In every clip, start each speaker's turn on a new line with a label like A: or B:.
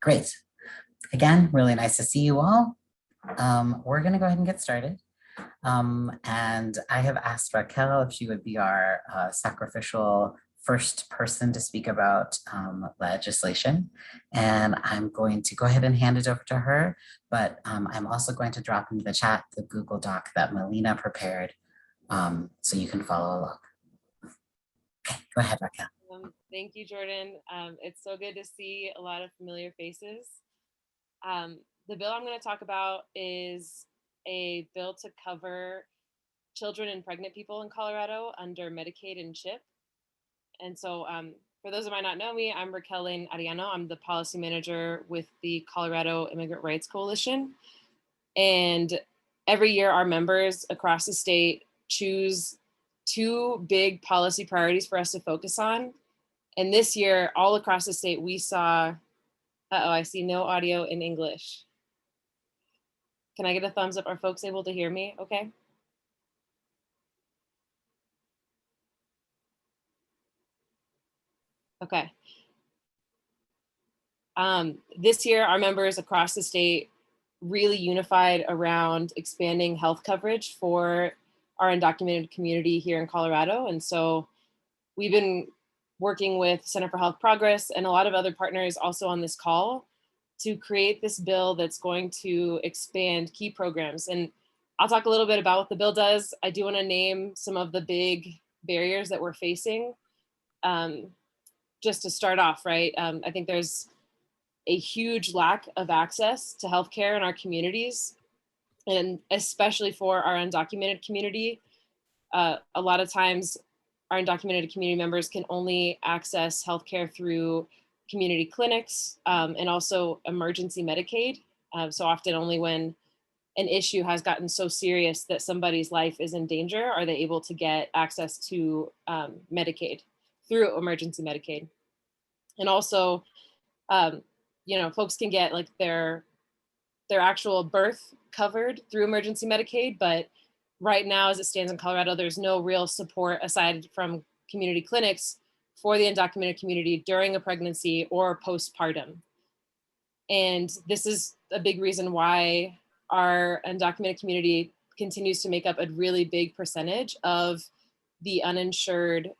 A: Great. Again, really nice to see you all. We're going to go ahead and get started. And I have asked Raquel if she would be our sacrificial first person to speak about legislation. And I'm going to go ahead and hand it over to her, but I'm also going to drop into the chat the Google Doc that Melina prepared so you can follow along. Okay, go ahead, Raquel.
B: Thank you, Jordan. It's so good to see a lot of familiar faces. The bill I'm going to talk about is a bill to cover children and pregnant people in Colorado under Medicaid and CHIP. And so for those who might not know me, I'm Raquel Lane Ariano. I'm the policy manager with the Colorado Immigrant Rights Coalition. And every year our members across the state choose two big policy priorities for us to focus on. And this year, all across the state, we saw, I see no audio in English. Can I get a thumbs up? Are folks able to hear me? Okay. Okay. This year, our members across the state really unified around expanding health coverage for our undocumented community here in Colorado. And so we've been working with Center for Health Progress and a lot of other partners also on this call to create this bill that's going to expand key programs. And I'll talk a little bit about what the bill does. I do want to name some of the big barriers that we're facing. Just to start off, right? I think there's a huge lack of access to healthcare in our communities, and especially for our undocumented community. A lot of times our undocumented community members can only access healthcare through community clinics and also emergency Medicaid. So often only when an issue has gotten so serious that somebody's life is in danger are they able to get access to Medicaid through emergency Medicaid. And also, folks can get like their actual birth covered through emergency Medicaid, but right now, as it stands in Colorado, there's no real support aside from community clinics for the undocumented community during a pregnancy or postpartum. And this is a big reason why our undocumented community continues to make up a really big percentage of the uninsured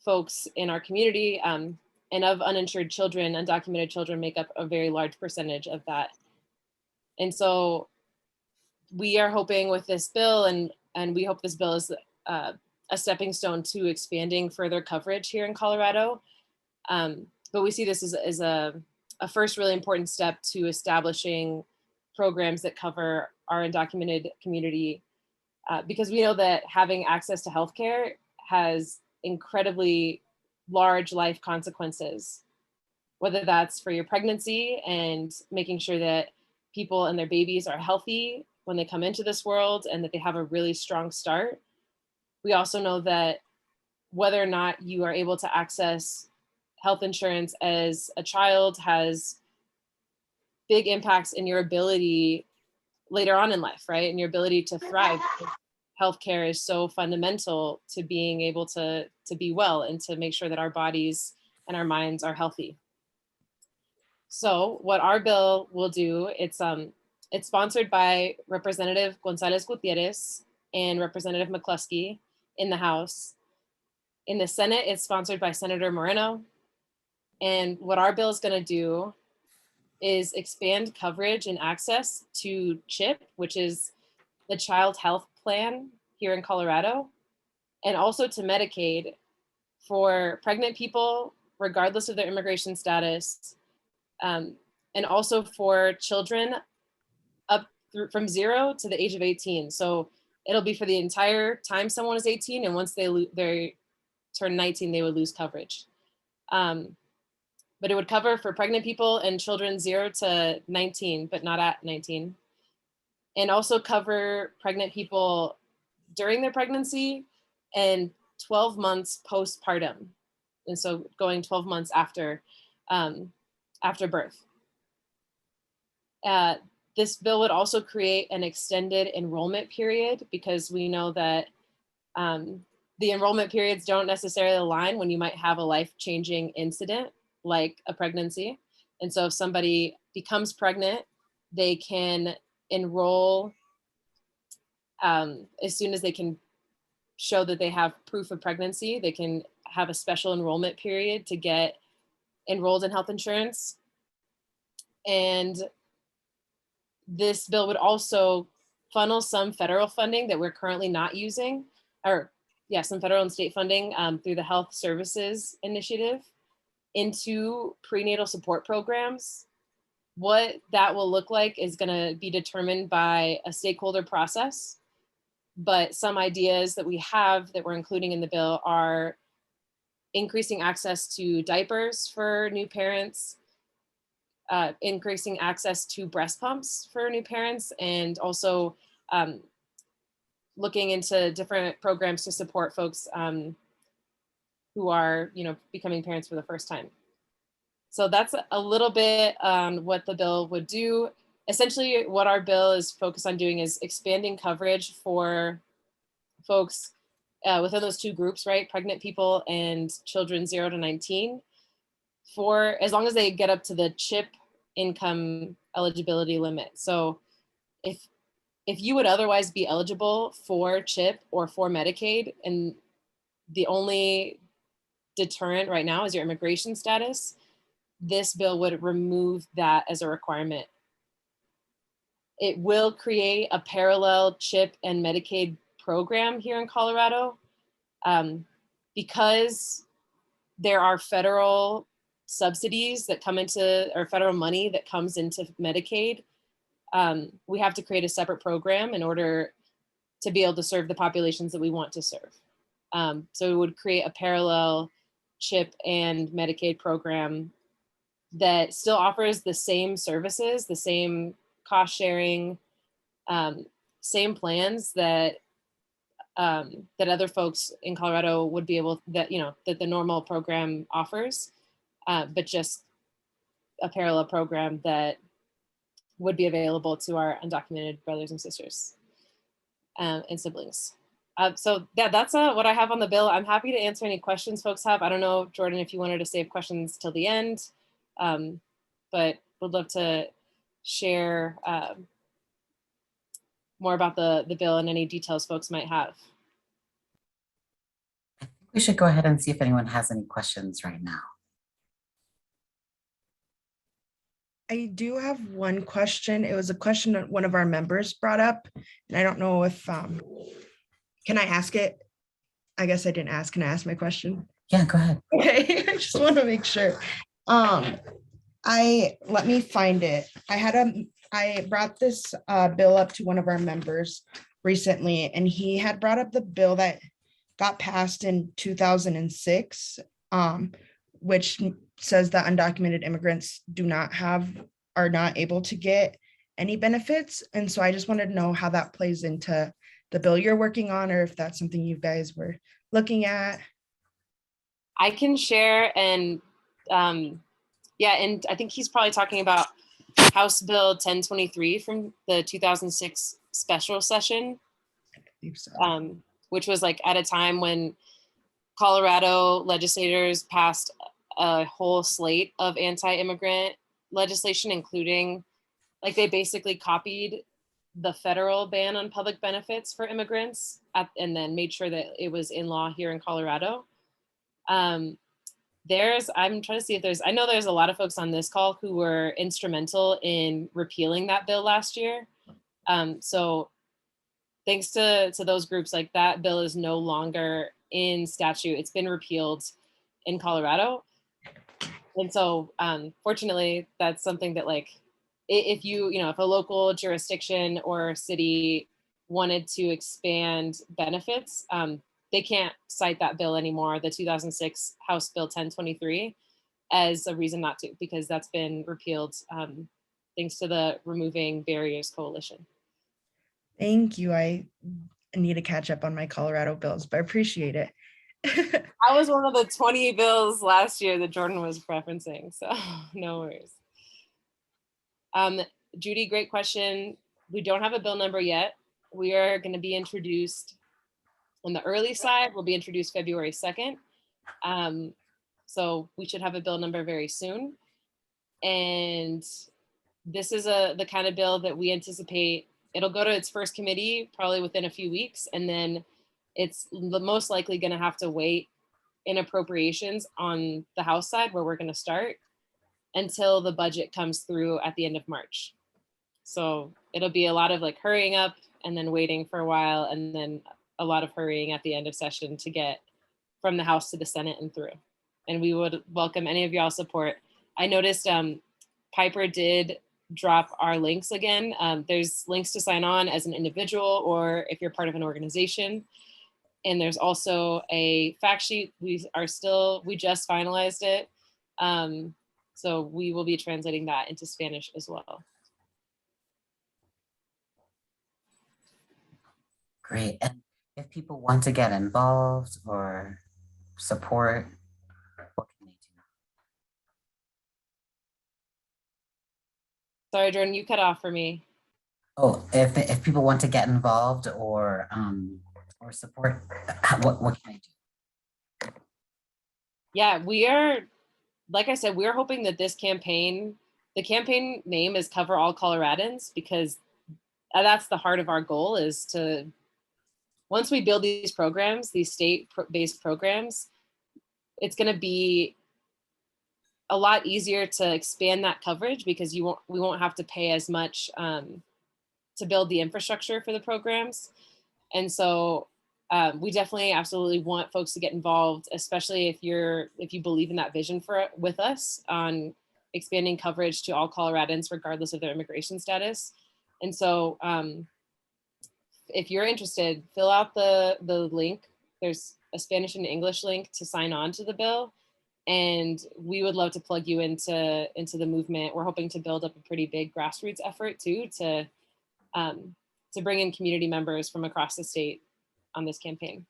B: folks in our community, and of uninsured children. Undocumented children make up a very large percentage of that. And so we are hoping with this bill, and we hope this bill is a stepping stone to expanding further coverage here in Colorado. But we see this as a first really important step to establishing programs that cover our undocumented community, because we know that having access to healthcare has incredibly large life consequences, whether that's for your pregnancy and making sure that people and their babies are healthy when they come into this world and that they have a really strong start. We also know that whether or not you are able to access health insurance as a child has big impacts in your ability later on in life, right? And your ability to thrive. Healthcare is so fundamental to being able to be well and to make sure that our bodies and our minds are healthy. So what our bill will do, it's sponsored by Representative Gonzalez Gutierrez and Representative McCluskey in the House. In the Senate, it's sponsored by Senator Moreno. And what our bill is going to do is expand coverage and access to CHIP, which is the Child Health Plan here in Colorado, and also to Medicaid for pregnant people, regardless of their immigration status, and also for children up from 0 to the age of 18. So it'll be for the entire time someone is 18, and once they turn 19, they would lose coverage. But it would cover for pregnant people and children 0 to 19, but not at 19. And also cover pregnant people during their pregnancy and 12 months postpartum. And so going 12 months after birth. This bill would also create an extended enrollment period, because we know that the enrollment periods don't necessarily align when you might have a life-changing incident like a pregnancy. And so if somebody becomes pregnant, they can enroll as soon as they can show that they have proof of pregnancy. They can have a special enrollment period to get enrolled in health insurance. And this bill would also funnel some federal funding that we're currently not using, or yeah, some federal and state funding through the Health Services Initiative into prenatal support programs. What that will look like is going to be determined by a stakeholder process. But some ideas that we have that we're including in the bill are increasing access to diapers for new parents, increasing access to breast pumps for new parents, and also looking into different programs to support folks who are, becoming parents for the first time. So that's a little bit on what the bill would do. Essentially, what our bill is focused on doing is expanding coverage for folks within those two groups, right? Pregnant people and children 0 to 19, for as long as they get up to the CHIP income eligibility limit. So if you would otherwise be eligible for CHIP or for Medicaid, and the only deterrent right now is your immigration status, this bill would remove that as a requirement. It will create a parallel CHIP and Medicaid program here in Colorado. Because there are federal subsidies that come into, or federal money that comes into Medicaid, we have to create a separate program in order to be able to serve the populations that we want to serve. So we would create a parallel CHIP and Medicaid program that still offers the same services, the same cost sharing, same plans that other folks in Colorado would be able, that the normal program offers, but just a parallel program that would be available to our undocumented brothers and sisters and siblings. So yeah, that's what I have on the bill. I'm happy to answer any questions folks have. I don't know, Jordan, if you wanted to save questions till the end, but would love to share more about the bill and any details folks might have.
A: We should go ahead and see if anyone has any questions right now.
C: I do have one question. It was a question that one of our members brought up, and I don't know if, can I ask it? I guess I didn't ask. Can I ask my question?
A: Yeah, go ahead.
C: Okay, I just want to make sure. Let me find it. I brought this bill up to one of our members recently, and he had brought up the bill that got passed in 2006, which says that undocumented immigrants are not able to get any benefits. And so I just wanted to know how that plays into the bill you're working on, or if that's something you guys were looking at.
B: I can share, and yeah, and I think he's probably talking about House Bill 1023 from the 2006 special session,
C: I believe so.
B: Which was like at a time when Colorado legislators passed a whole slate of anti-immigrant legislation, including, like, they basically copied the federal ban on public benefits for immigrants and then made sure that it was in law here in Colorado. I'm trying to see if I know there's a lot of folks on this call who were instrumental in repealing that bill last year. So thanks to those groups, like, that bill is no longer in statute. It's been repealed in Colorado. And so fortunately, that's something that, like, if if a local jurisdiction or city wanted to expand benefits, they can't cite that bill anymore, the 2006 House Bill 1023, as a reason not to, because that's been repealed thanks to the Removing Barriers Coalition.
C: Thank you. I need to catch up on my Colorado bills, but I appreciate it.
B: I was one of the 20 bills last year that Jordan was referencing, so no worries. Judy, great question. We don't have a bill number yet. We are going to be introduced on the early side. We'll be introduced February 2nd. So we should have a bill number very soon. And this is the kind of bill that we anticipate it'll go to its first committee probably within a few weeks, and then it's most likely going to have to wait in appropriations on the House side, where we're going to start, until the budget comes through at the end of March. So it'll be a lot of like hurrying up and then waiting for a while, and then a lot of hurrying at the end of session to get from the House to the Senate and through. And we would welcome any of y'all support. I noticed Piper did drop our links again. There's links to sign on as an individual or if you're part of an organization. And there's also a fact sheet. We just finalized it. So we will be translating that into Spanish as well.
A: Great. And if people want to get involved or support, what can they do?
B: Sorry, Jordan, you cut off for me.
A: Oh, if people want to get involved or support, what can they do?
B: Yeah, we are, like I said, we're hoping that this campaign, the campaign name is Cover All Coloradans, because that's the heart of our goal, is to, once we build these programs, these state-based programs, it's going to be a lot easier to expand that coverage, because we won't have to pay as much to build the infrastructure for the programs. And so we definitely absolutely want folks to get involved, especially if you believe in that vision with us on expanding coverage to all Coloradans, regardless of their immigration status. And so if you're interested, fill out the link. There's a Spanish and English link to sign on to the bill. And we would love to plug you into the movement. We're hoping to build up a pretty big grassroots effort too, to bring in community members from across the state on this campaign.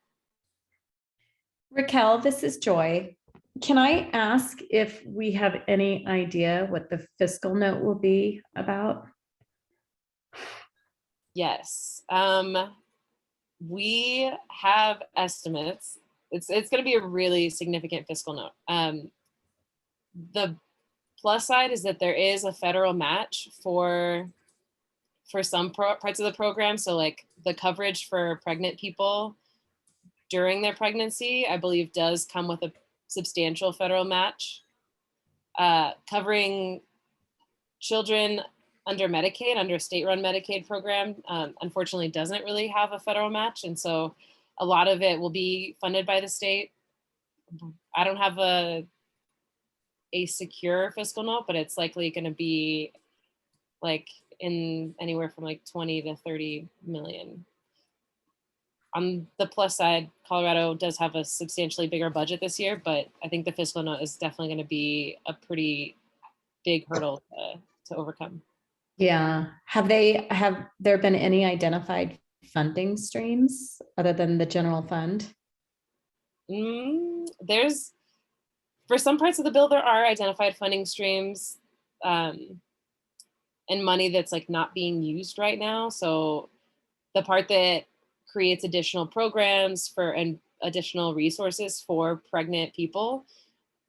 D: Raquel, this is Joy. Can I ask if we have any idea what the fiscal note will be about?
B: Yes, we have estimates. It's going to be a really significant fiscal note. The plus side is that there is a federal match for some parts of the program. So like the coverage for pregnant people during their pregnancy, I believe, does come with a substantial federal match. Covering children under Medicaid, under a state-run Medicaid program, unfortunately doesn't really have a federal match. And so a lot of it will be funded by the state. I don't have a secure fiscal note, but it's likely going to be like in anywhere from like 20 to 30 million. On the plus side, Colorado does have a substantially bigger budget this year, but I think the fiscal note is definitely going to be a pretty big hurdle to overcome.
D: Yeah. Have there been any identified funding streams other than the general fund?
B: There's, for some parts of the bill, there are identified funding streams and money that's like not being used right now. So the part that creates additional programs and additional resources for pregnant people,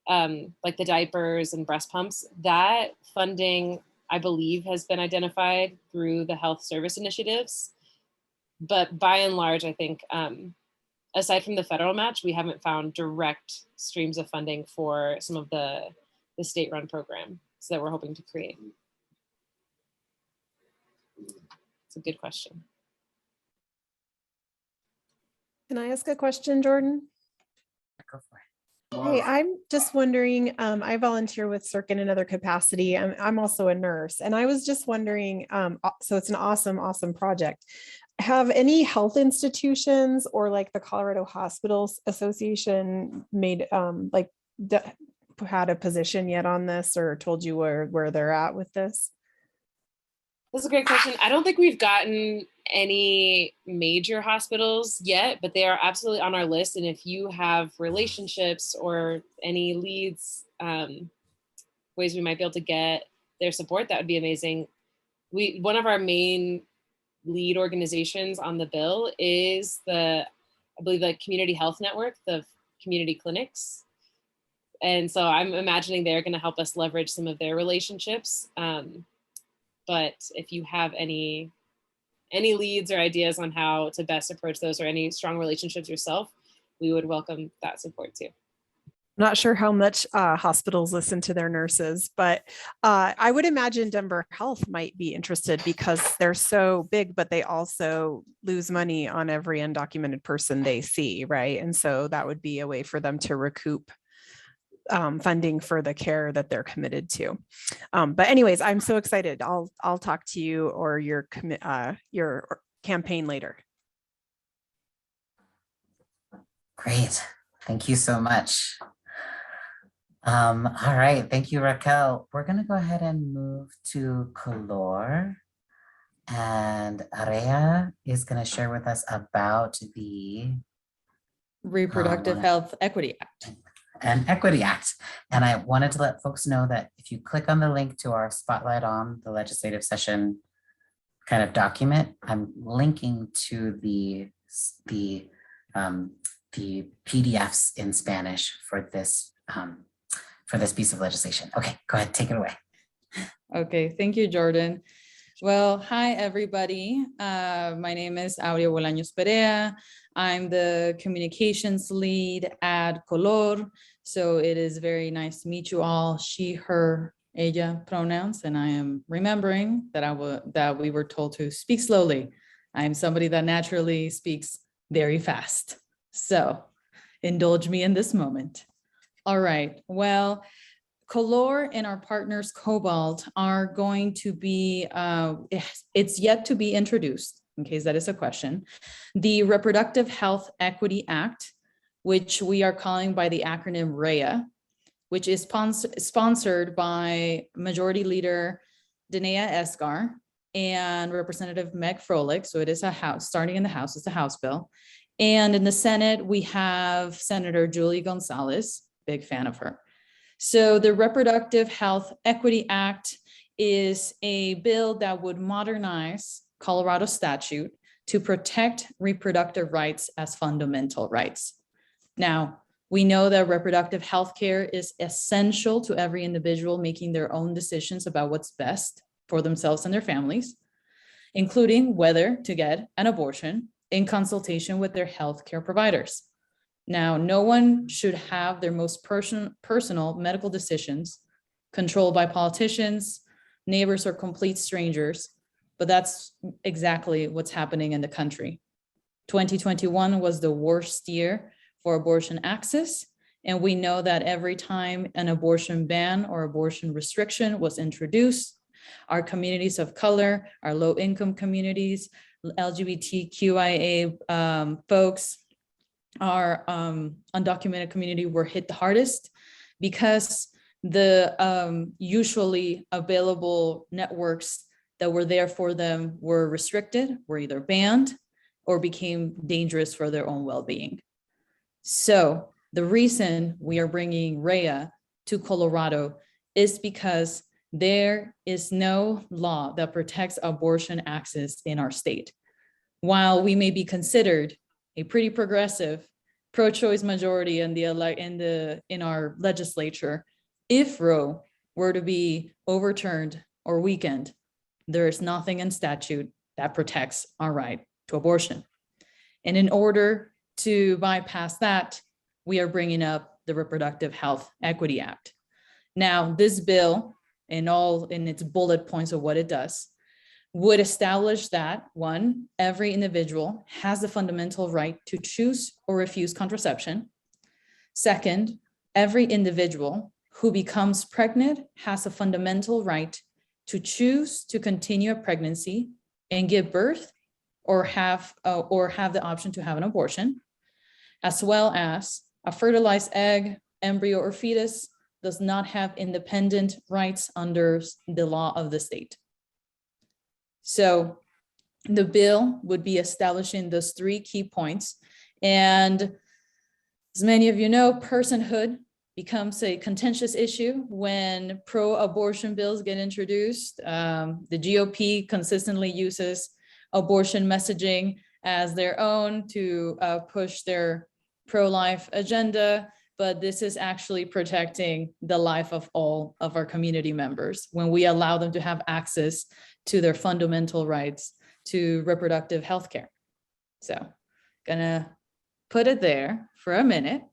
B: like the diapers and breast pumps, that funding, I believe, has been identified through the health service initiatives. But by and large, I think, aside from the federal match, we haven't found direct streams of funding for some of the state-run programs that we're hoping to create. It's a good question.
E: Can I ask a question, Jordan?
A: Go for it.
E: Hey, I'm just wondering, I volunteer with CERC in another capacity. I'm also a nurse, and I was just wondering, so it's an awesome project. Have any health institutions or like the Colorado Hospitals Association made had a position yet on this, or told you where they're at with this?
B: That's a great question. I don't think we've gotten any major hospitals yet, but they are absolutely on our list. And if you have relationships or any leads, ways we might be able to get their support, that would be amazing. One of our main lead organizations on the bill is I believe the Community Health Network, the community clinics. And so I'm imagining they're going to help us leverage some of their relationships. But if you have any leads or ideas on how to best approach those, or any strong relationships yourself, we would welcome that support too.
E: Not sure how much hospitals listen to their nurses, but I would imagine Denver Health might be interested because they're so big, but they also lose money on every undocumented person they see, right? And so that would be a way for them to recoup funding for the care that they're committed to. But anyways, I'm so excited. I'll talk to you or your campaign later.
A: Great. Thank you so much. All right. Thank you, Raquel. We're going to go ahead and move to Color. And Aria is going to share with us about the
F: Reproductive Health Equity Act.
A: And Equity Act. And I wanted to let folks know that if you click on the link to our Spotlight on the Legislative Session kind of document, I'm linking to the PDFs in Spanish for this piece of legislation. Okay, go ahead, take it away.
F: Okay, thank you, Jordan. Well, hi, everybody. My name is Aurea Bolaños Perea. I'm the communications lead at Color. So it is very nice to meet you all. She, her, ella pronouns, and I am remembering that we were told to speak slowly. I'm somebody that naturally speaks very fast. So indulge me in this moment. All right, well, Color and our partners Cobalt are going to be, it's yet to be introduced, in case that is a question, the Reproductive Health Equity Act, which we are calling by the acronym REA, which is sponsored by Majority Leader Danae Esgar and Representative Meg Froelich. So it is a House, starting in the House, it's a House bill. And in the Senate, we have Senator Julie Gonzalez, big fan of her. So the Reproductive Health Equity Act is a bill that would modernize Colorado statute to protect reproductive rights as fundamental rights. Now, we know that reproductive health care is essential to every individual making their own decisions about what's best for themselves and their families, including whether to get an abortion in consultation with their healthcare providers. Now, no one should have their most personal medical decisions controlled by politicians, neighbors, or complete strangers, but that's exactly what's happening in the country. 2021 was the worst year for abortion access, and we know that every time an abortion ban or abortion restriction was introduced, our communities of color, our low-income communities, LGBTQIA folks, our undocumented community were hit the hardest because the usually available networks that were there for them were restricted, were either banned, or became dangerous for their own well-being. So the reason we are bringing REA to Colorado is because there is no law that protects abortion access in our state. While we may be considered a pretty progressive pro-choice majority in our legislature, if Roe were to be overturned or weakened, there is nothing in statute that protects our right to abortion. And in order to bypass that, we are bringing up the Reproductive Health Equity Act. Now, this bill, in its bullet points of what it does, would establish that, one, every individual has the fundamental right to choose or refuse contraception. Second, every individual who becomes pregnant has a fundamental right to choose to continue a pregnancy and give birth or have the option to have an abortion, as well as a fertilized egg, embryo, or fetus does not have independent rights under the law of the state. So the bill would be establishing those three key points. And as many of you know, personhood becomes a contentious issue when pro-abortion bills get introduced. The GOP consistently uses abortion messaging as their own to push their pro-life agenda. but this is actually protecting the life of all of our community members when we allow them to have access to their fundamental rights to reproductive health care. So gonna put it there for a minute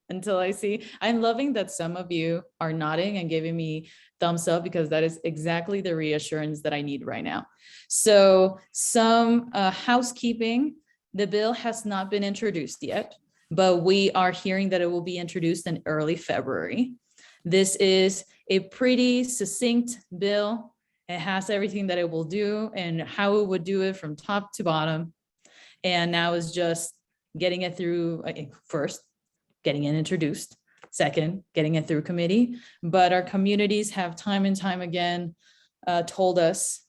F: until I see. I'm loving that some of you are nodding and giving me thumbs up, because that is exactly the reassurance that I need right now. So some housekeeping. The bill has not been introduced yet, but we are hearing that it will be introduced in early February. This is a pretty succinct bill. It has everything that it will do and how it would do it from top to bottom. And now is just getting it through, first, getting it introduced. Second, getting it through committee. But our communities have time and time again told us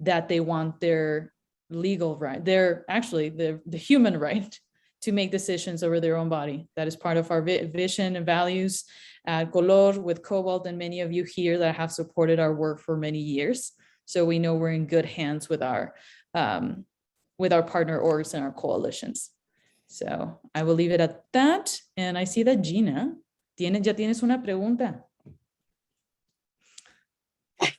F: that they want their legal right, the human right to make decisions over their own body. That is part of our vision and values at Color with Cobalt and many of you here that have supported our work for many years. So we know we're in good hands with our partner orgs and our coalitions. So I will leave it at that. And I see that Gina, ya tienes una pregunta.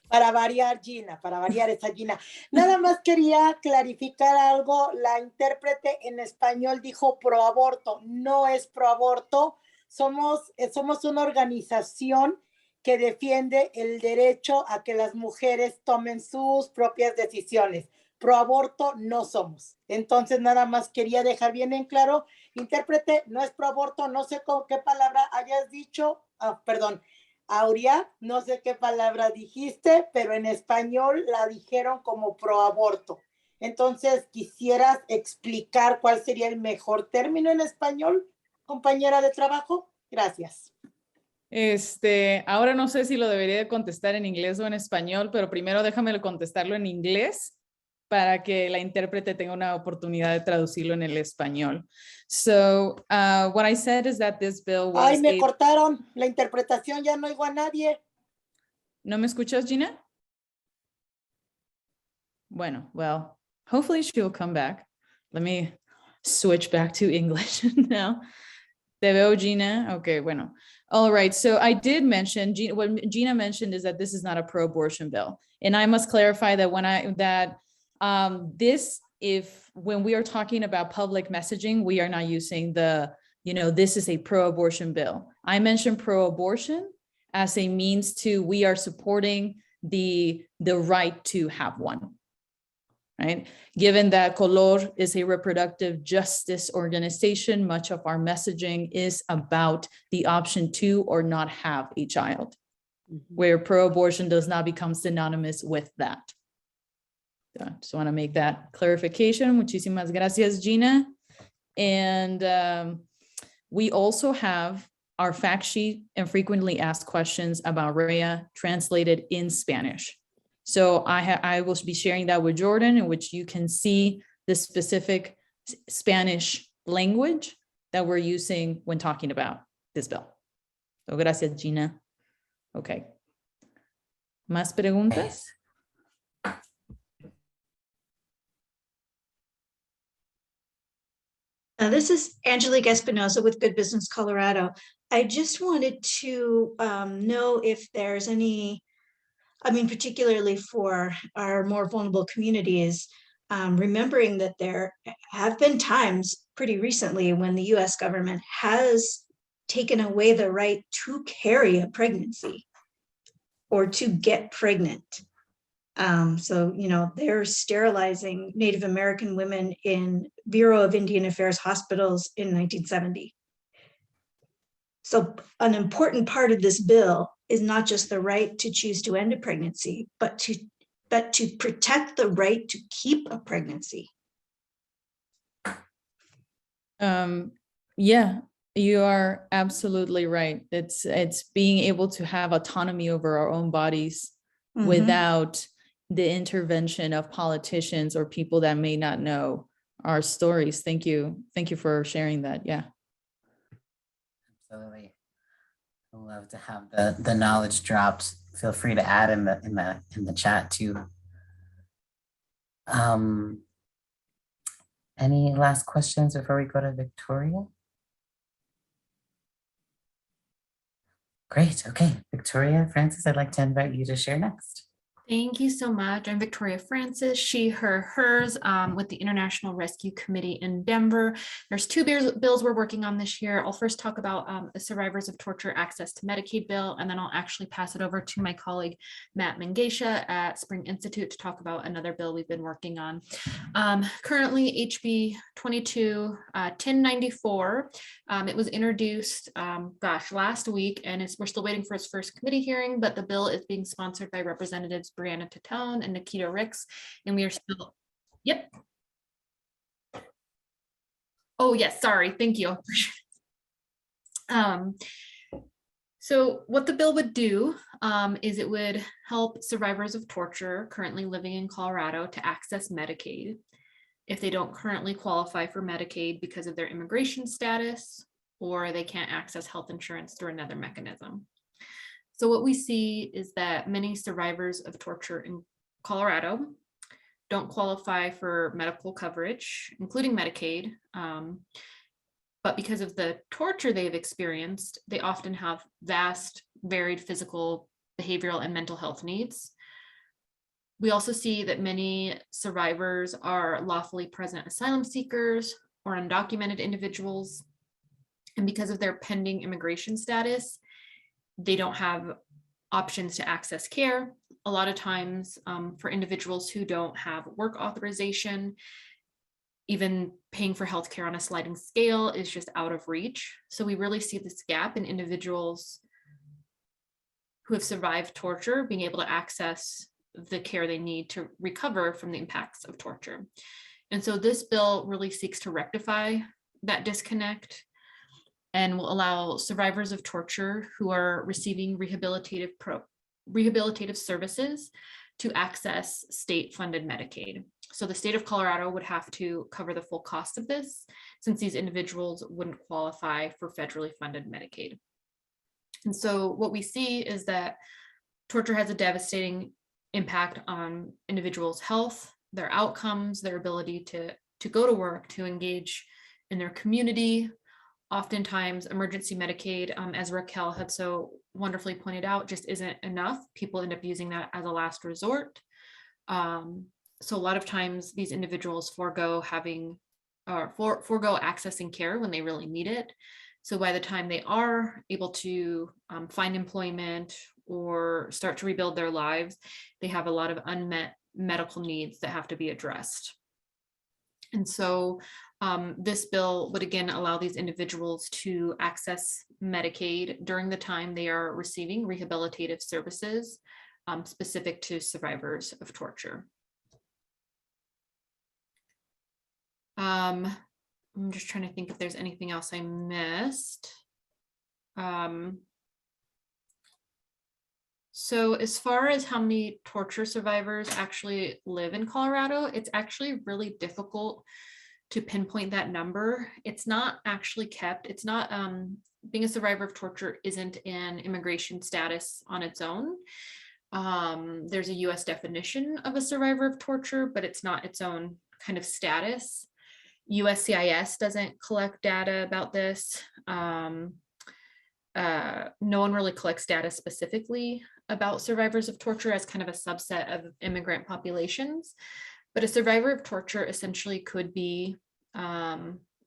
G: Para variar, Gina, para variar esa Gina. Nada más quería clarificar algo. La intérprete en español dijo pro aborto. No es pro aborto. Somos una organización que defiende el derecho a que las mujeres tomen sus propias decisiones. Pro aborto no somos. Entonces, nada más quería dejar bien en claro. Intérprete, no es pro aborto. No sé con qué palabra hayas dicho. Perdón. Aurea, no sé qué palabra dijiste, pero en español la dijeron como proaborto. Entonces, ¿quisieras explicar cuál sería el mejor término en español, compañera de trabajo? Gracias.
F: Ahora no sé si lo debería de contestar en inglés o en español, pero primero déjame contestarlo en inglés para que la intérprete tenga una oportunidad de traducirlo en el español. So, what I said is that this bill was...
G: Ay, me cortaron la interpretación, ya no oigo a nadie.
F: ¿No me escuchas, Gina? Bueno, well, hopefully she'll come back. Let me switch back to English now. Te veo, Gina. Okay, bueno. All right, so I did mention, what Gina mentioned is that this is not a pro-abortion bill. And I must clarify that when we are talking about public messaging, we are not using this is a pro-abortion bill. I mentioned pro-abortion as a means to, we are supporting the right to have one, right? Given that Color is a reproductive justice organization, much of our messaging is about the option to or not have a child, where pro-abortion does not become synonymous with that. So just want to make that clarification. Muchísimas gracias, Gina. And we also have our fact sheet and frequently asked questions about REA translated in Spanish. So I will be sharing that with Jordan, in which you can see the specific Spanish language that we're using when talking about this bill. So gracias, Gina. Okay. ¿Más preguntas?
H: This is Angelique Espinosa with Good Business Colorado. I just wanted to know if there's any, particularly for our more vulnerable communities, remembering that there have been times pretty recently when the US government has taken away the right to carry a pregnancy or to get pregnant. So, they're sterilizing Native American women in Bureau of Indian Affairs hospitals in 1970. So an important part of this bill is not just the right to choose to end a pregnancy, but to protect the right to keep a pregnancy.
F: Yeah, you are absolutely right. It's being able to have autonomy over our own bodies without the intervention of politicians or people that may not know our stories. Thank you for sharing that. Yeah,
A: absolutely. I love to have the knowledge dropped. Feel free to add in the chat too. Any last questions before we go to Victoria? Great. Okay. Victoria, Francis, I'd like to invite you to share next.
I: Thank you so much. I'm Victoria Francis, she, her, hers, with the International Rescue Committee in Denver. There's two bills we're working on this year. I'll first talk about the Survivors of Torture Access to Medicaid bill, and then I'll actually pass it over to my colleague, Matt Mengesha at Spring Institute to talk about another bill we've been working on. Currently, HB 22-1094. It was introduced, last week, and we're still waiting for its first committee hearing, but the bill is being sponsored by Representatives Brianna Titone and Nikita Ricks, and we are still, yep. Oh, yes, sorry, thank you. So what the bill would do is it would help survivors of torture currently living in Colorado to access Medicaid if they don't currently qualify for Medicaid because of their immigration status, or they can't access health insurance through another mechanism. So what we see is that many survivors of torture in Colorado don't qualify for medical coverage, including Medicaid. But because of the torture they've experienced, they often have vast, varied physical, behavioral, and mental health needs. We also see that many survivors are lawfully present asylum seekers or undocumented individuals. And because of their pending immigration status, they don't have options to access care. A lot of times for individuals who don't have work authorization, even paying for healthcare on a sliding scale is just out of reach. So we really see this gap in individuals who have survived torture being able to access the care they need to recover from the impacts of torture. And so this bill really seeks to rectify that disconnect and will allow survivors of torture who are receiving rehabilitative services to access state-funded Medicaid. So the state of Colorado would have to cover the full cost of this, since these individuals wouldn't qualify for federally funded Medicaid. And so what we see is that torture has a devastating impact on individuals' health, their outcomes, their ability to go to work, to engage in their community. Oftentimes, emergency Medicaid, as Raquel had so wonderfully pointed out, just isn't enough. People end up using that as a last resort. So a lot of times these individuals forego accessing care when they really need it. So by the time they are able to find employment or start to rebuild their lives, they have a lot of unmet medical needs that have to be addressed. And so this bill would again allow these individuals to access Medicaid during the time they are receiving rehabilitative services specific to survivors of torture. I'm just trying to think if there's anything else I missed. So as far as how many torture survivors actually live in Colorado, it's actually really difficult to pinpoint that number. It's not actually kept. It's not, being a survivor of torture isn't an immigration status on its own. There's a US definition of a survivor of torture, but it's not its own kind of status. USCIS doesn't collect data about this. No one really collects data specifically about survivors of torture as kind of a subset of immigrant populations. But a survivor of torture essentially could be a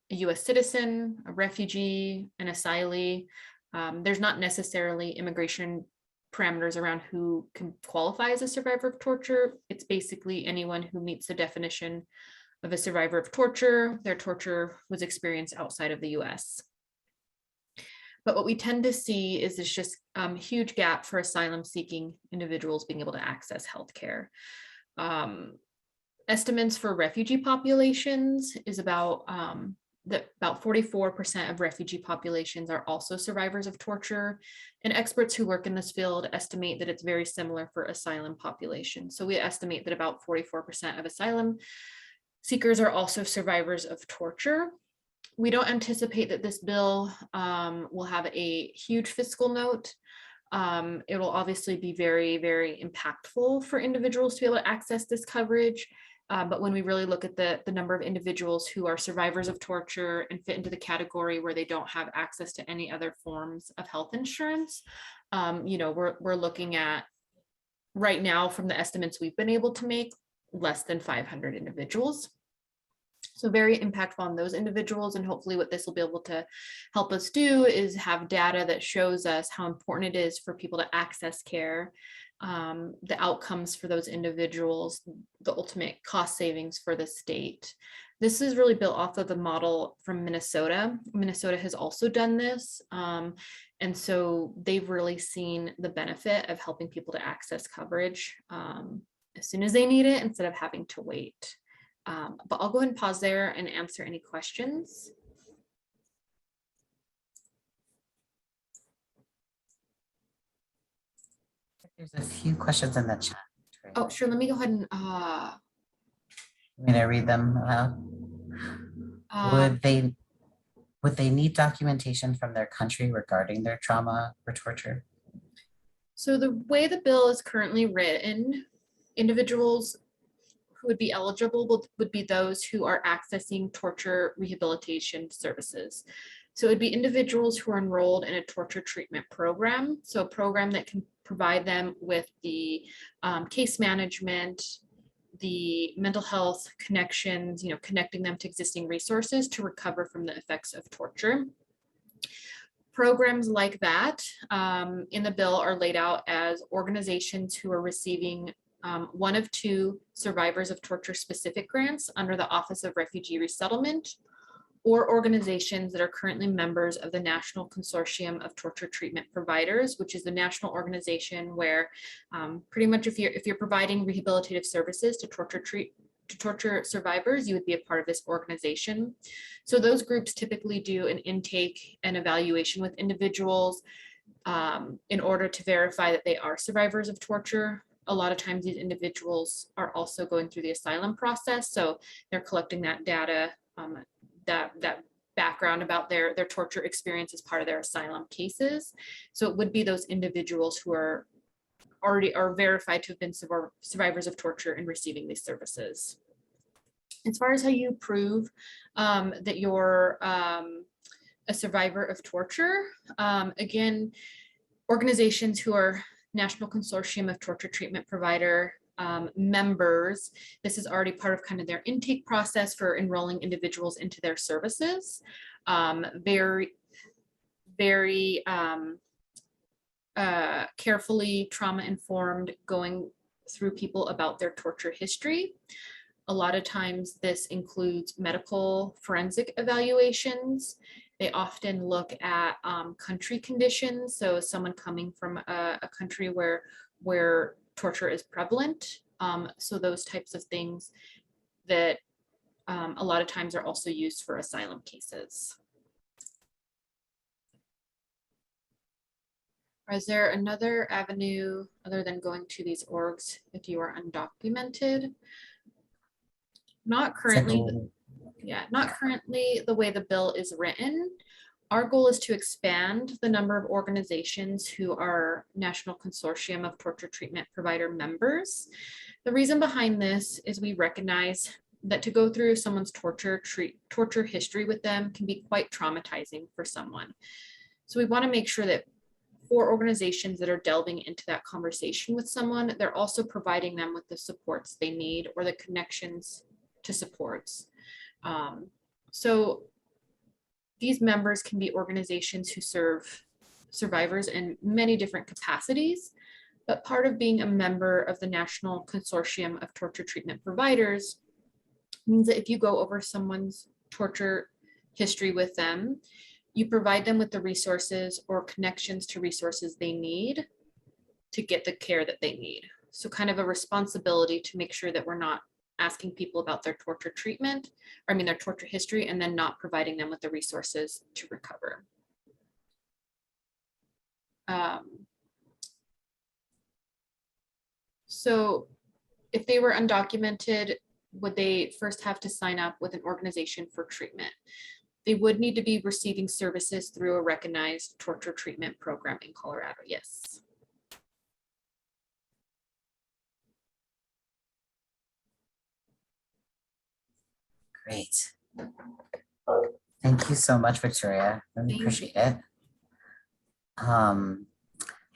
I: US citizen, a refugee, an asylee. There's not necessarily immigration parameters around who can qualify as a survivor of torture. It's basically anyone who meets the definition of a survivor of torture. Their torture was experienced outside of the US. But what we tend to see is this just huge gap for asylum seeking individuals being able to access healthcare. Estimates for refugee populations is about 44% of refugee populations are also survivors of torture. And experts who work in this field estimate that it's very similar for asylum populations. So we estimate that about 44% of asylum seekers are also survivors of torture. We don't anticipate that this bill will have a huge fiscal note. It will obviously be very, very impactful for individuals to be able to access this coverage. But when we really look at the number of individuals who are survivors of torture and fit into the category where they don't have access to any other forms of health insurance, we're looking at right now, from the estimates we've been able to make, less than 500 individuals. So very impactful on those individuals. And hopefully what this will be able to help us do is have data that shows us how important it is for people to access care, the outcomes for those individuals, the ultimate cost savings for the state. This is really built off of the model from Minnesota. Minnesota has also done this. And so they've really seen the benefit of helping people to access coverage as soon as they need it instead of having to wait. But I'll go ahead and pause there and answer any questions.
A: There's a few questions in the chat.
I: Oh, sure. Let me go ahead and
A: Want me to read them aloud? Would they need documentation from their country regarding their trauma or torture?
I: So the way the bill is currently written, individuals who would be eligible would be those who are accessing torture rehabilitation services. So it would be individuals who are enrolled in a torture treatment program. So a program that can provide them with the case management, the mental health connections, connecting them to existing resources to recover from the effects of torture. Programs like that in the bill are laid out as organizations who are receiving one of two survivors of torture specific grants under the Office of Refugee Resettlement, or organizations that are currently members of the National Consortium of Torture Treatment Providers, which is the national organization where pretty much if you're providing rehabilitative services to torture survivors, you would be a part of this organization. So those groups typically do an intake and evaluation with individuals in order to verify that they are survivors of torture. A lot of times these individuals are also going through the asylum process, so they're collecting that data, that background about their torture experience as part of their asylum cases. So it would be those individuals who are verified to have been survivors of torture and receiving these services. As far as how you prove that you're a survivor of torture, again, organizations who are National Consortium of Torture Treatment Provider members, this is already part of kind of their intake process for enrolling individuals into their services. Very carefully trauma informed, going through people about their torture history. A lot of times this includes medical forensic evaluations. They often look at country conditions. So someone coming from a country where torture is prevalent. So those types of things that a lot of times are also used for asylum cases. Is there another avenue other than going to these orgs if you are undocumented? Not currently. Yeah, not currently the way the bill is written. Our goal is to expand the number of organizations who are National Consortium of Torture Treatment Provider members. The reason behind this is we recognize that to go through someone's torture history with them can be quite traumatizing for someone. So we want to make sure that for organizations that are delving into that conversation with someone, they're also providing them with the supports they need or the connections to supports. So these members can be organizations who serve survivors in many different capacities, but part of being a member of the National Consortium of Torture Treatment Providers means that if you go over someone's torture history with them, you provide them with the resources or connections to resources they need to get the care that they need. So kind of a responsibility to make sure that we're not asking people about their torture treatment, or their torture history, and then not providing them with the resources to recover. So if they were undocumented, would they first have to sign up with an organization for treatment? They would need to be receiving services through a recognized torture treatment program in Colorado, yes.
A: Great. Thank you so much, Victoria. Really
I: Thank
A: appreciate it.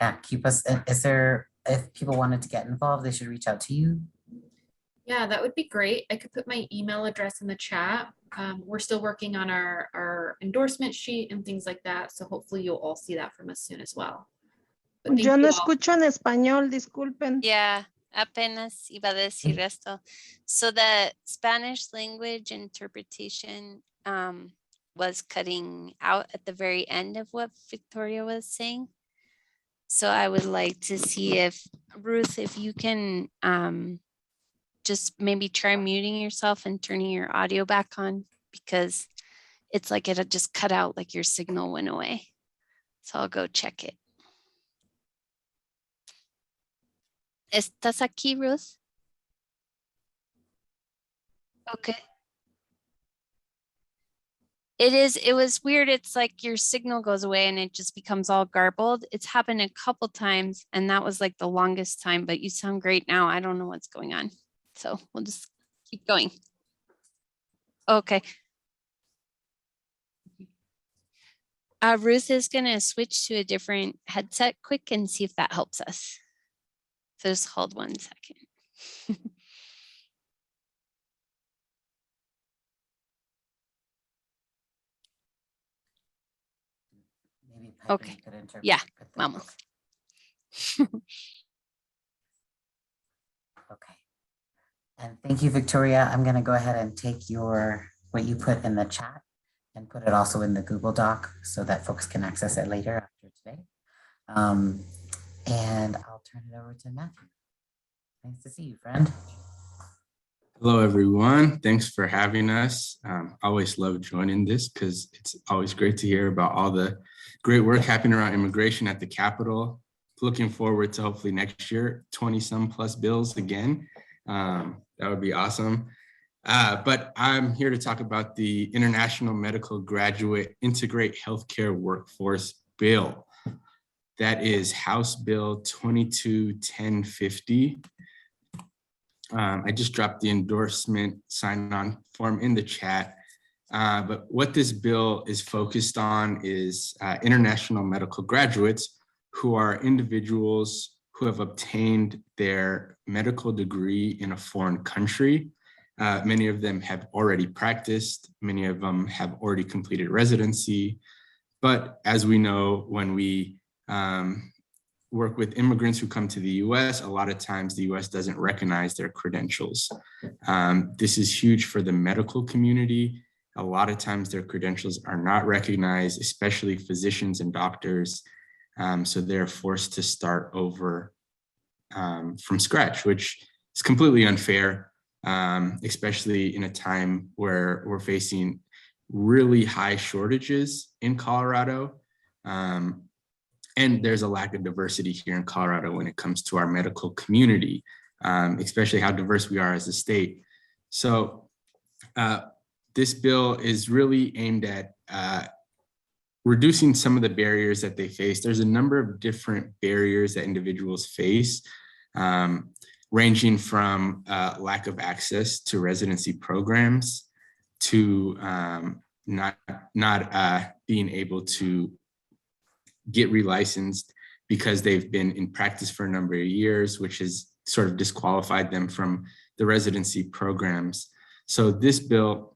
A: Yeah, keep us, is there, if people wanted to get involved, they should reach out to you?
I: Yeah, that would be great. I could put my email address in the chat. We're still working on our endorsement sheet and things like that. So hopefully you'll all see that from us soon as well. But thank
J: Yo
I: you
J: no
I: all.
J: escucho en español, disculpen.
K: Yeah, apenas iba a decir esto. So the Spanish language interpretation was cutting out at the very end of what Victoria was saying. So I would like to see if, Ruth, if you can just maybe try muting yourself and turning your audio back on, because it's like it had just cut out, like your signal went away. So I'll go check it. ¿Estás aquí, Ruth? Okay. It was weird. It's like your signal goes away and it just becomes all garbled. It's happened a couple times and that was like the longest time, but you sound great now. I don't know what's going on. So we'll just keep going. Okay. Ruth is gonna switch to a different headset quick and see if that helps us. So just hold 1 second.
A: Maybe
K: Okay.
A: Piper could interpret
K: Yeah,
A: the
K: vamos.
A: book. Okay. And thank you, Victoria. I'm gonna go ahead and take what you put in the chat and put it also in the Google Doc so that folks can access it later after today. And I'll turn it over to Matthew. Nice to see you, friend.
L: Hello, everyone. Thanks for having us. Always love joining this because it's always great to hear about all the great work happening around immigration at the Capitol. Looking forward to hopefully next year, 20-some plus bills again. That would be awesome. But I'm here to talk about the International Medical Graduate Integrate Healthcare Workforce Bill. That is House Bill 221050. I just dropped the endorsement sign-on form in the chat. But what this bill is focused on is international medical graduates who are individuals who have obtained their medical degree in a foreign country. Many of them have already practiced. Many of them have already completed residency. But as we know, when we work with immigrants who come to the US, a lot of times the US doesn't recognize their credentials. This is huge for the medical community. A lot of times their credentials are not recognized, especially physicians and doctors. So they're forced to start over from scratch, which is completely unfair, especially in a time where we're facing really high shortages in Colorado. And there's a lack of diversity here in Colorado when it comes to our medical community, especially how diverse we are as a state. So this bill is really aimed at reducing some of the barriers that they face. There's a number of different barriers that individuals face, ranging from lack of access to residency programs to not being able to get relicensed because they've been in practice for a number of years, which has sort of disqualified them from the residency programs. So this bill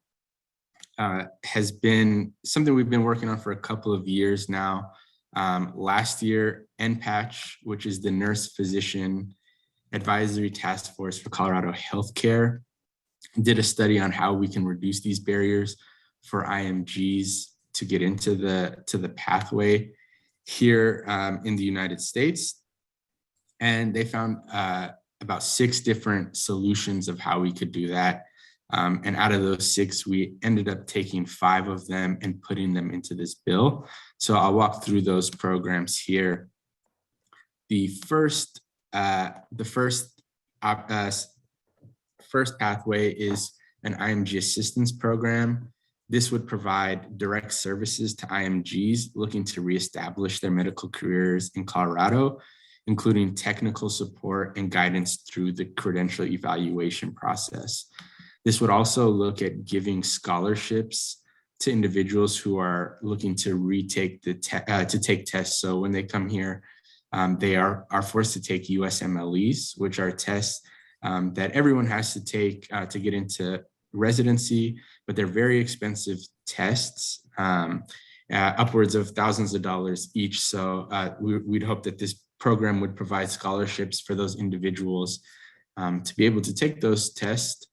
L: has been something we've been working on for a couple of years now. Last year, NPATCH, which is the Nurse Physician Advisory Task Force for Colorado Healthcare, did a study on how we can reduce these barriers for IMGs to get into the pathway here in the United States. And they found about 6 different solutions of how we could do that. And out of those 6, we ended up taking 5 of them and putting them into this bill. So I'll walk through those programs here. The first pathway is an IMG assistance program. This would provide direct services to IMGs looking to reestablish their medical careers in Colorado, including technical support and guidance through the credential evaluation process. This would also look at giving scholarships to individuals who are looking to retake to take tests. So when they come here, they are forced to take USMLEs, which are tests that everyone has to take to get into residency, but they're very expensive tests, upwards of thousands of dollars each. So we'd hope that this program would provide scholarships for those individuals to be able to take those tests.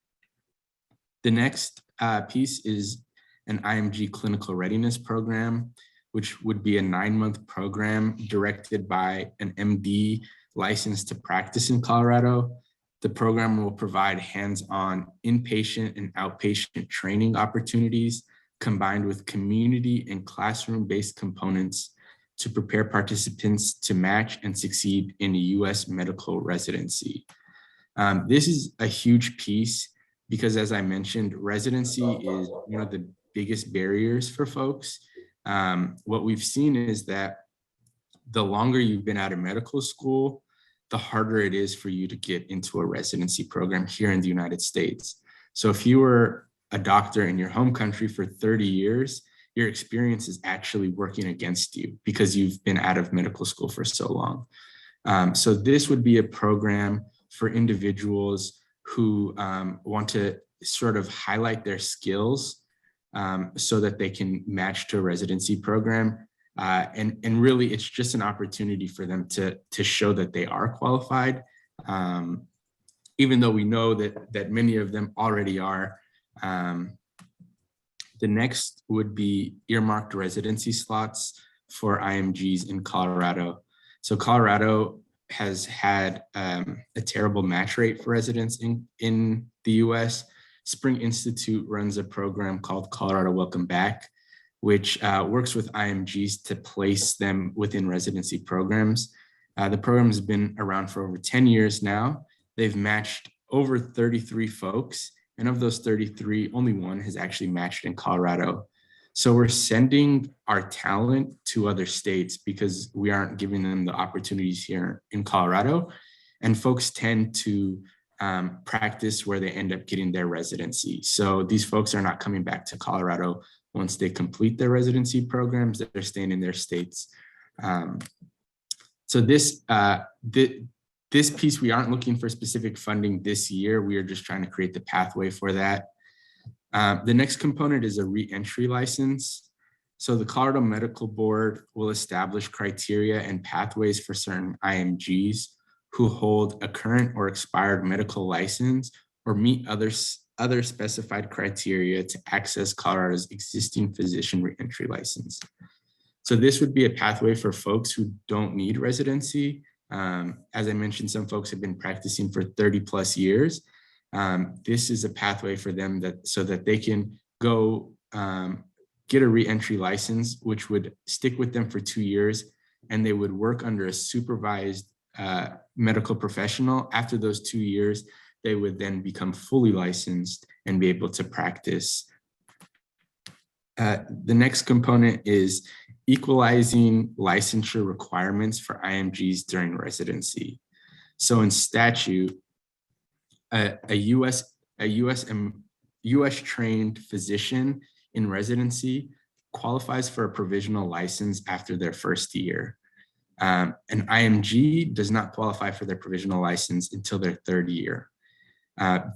L: The next piece is an IMG clinical readiness program, which would be a 9-month program directed by an MD licensed to practice in Colorado. The program will provide hands-on inpatient and outpatient training opportunities combined with community and classroom-based components to prepare participants to match and succeed in a US medical residency. This is a huge piece because, as I mentioned, residency is one of the biggest barriers for folks. What we've seen is that the longer you've been out of medical school, the harder it is for you to get into a residency program here in the United States. So if you were a doctor in your home country for 30 years, your experience is actually working against you because you've been out of medical school for so long. So this would be a program for individuals who want to sort of highlight their skills so that they can match to a residency program. And really, it's just an opportunity for them to show that they are qualified, even though we know that many of them already are. The next would be earmarked residency slots for IMGs in Colorado. So Colorado has had a terrible match rate for residents in the US. Spring Institute runs a program called Colorado Welcome Back, which works with IMGs to place them within residency programs. The program has been around for over 10 years now. They've matched over 33 folks, and of those 33, only one has actually matched in Colorado. So we're sending our talent to other states because we aren't giving them the opportunities here in Colorado. And folks tend to practice where they end up getting their residency. So these folks are not coming back to Colorado once they complete their residency programs, that they're staying in their states. So this piece, we aren't looking for specific funding this year. We are just trying to create the pathway for that. The next component is a re-entry license. So the Colorado Medical Board will establish criteria and pathways for certain IMGs who hold a current or expired medical license or meet other specified criteria to access Colorado's existing physician re-entry license. So this would be a pathway for folks who don't need residency. As I mentioned, some folks have been practicing for 30 plus years. This is a pathway for them so that they can go get a re-entry license, which would stick with them for 2 years, and they would work under a supervised medical professional. After those 2 years, they would then become fully licensed and be able to practice. The next component is equalizing licensure requirements for IMGs during residency. So in statute, a US trained physician in residency qualifies for a provisional license after their first year. An IMG does not qualify for their provisional license until their third year.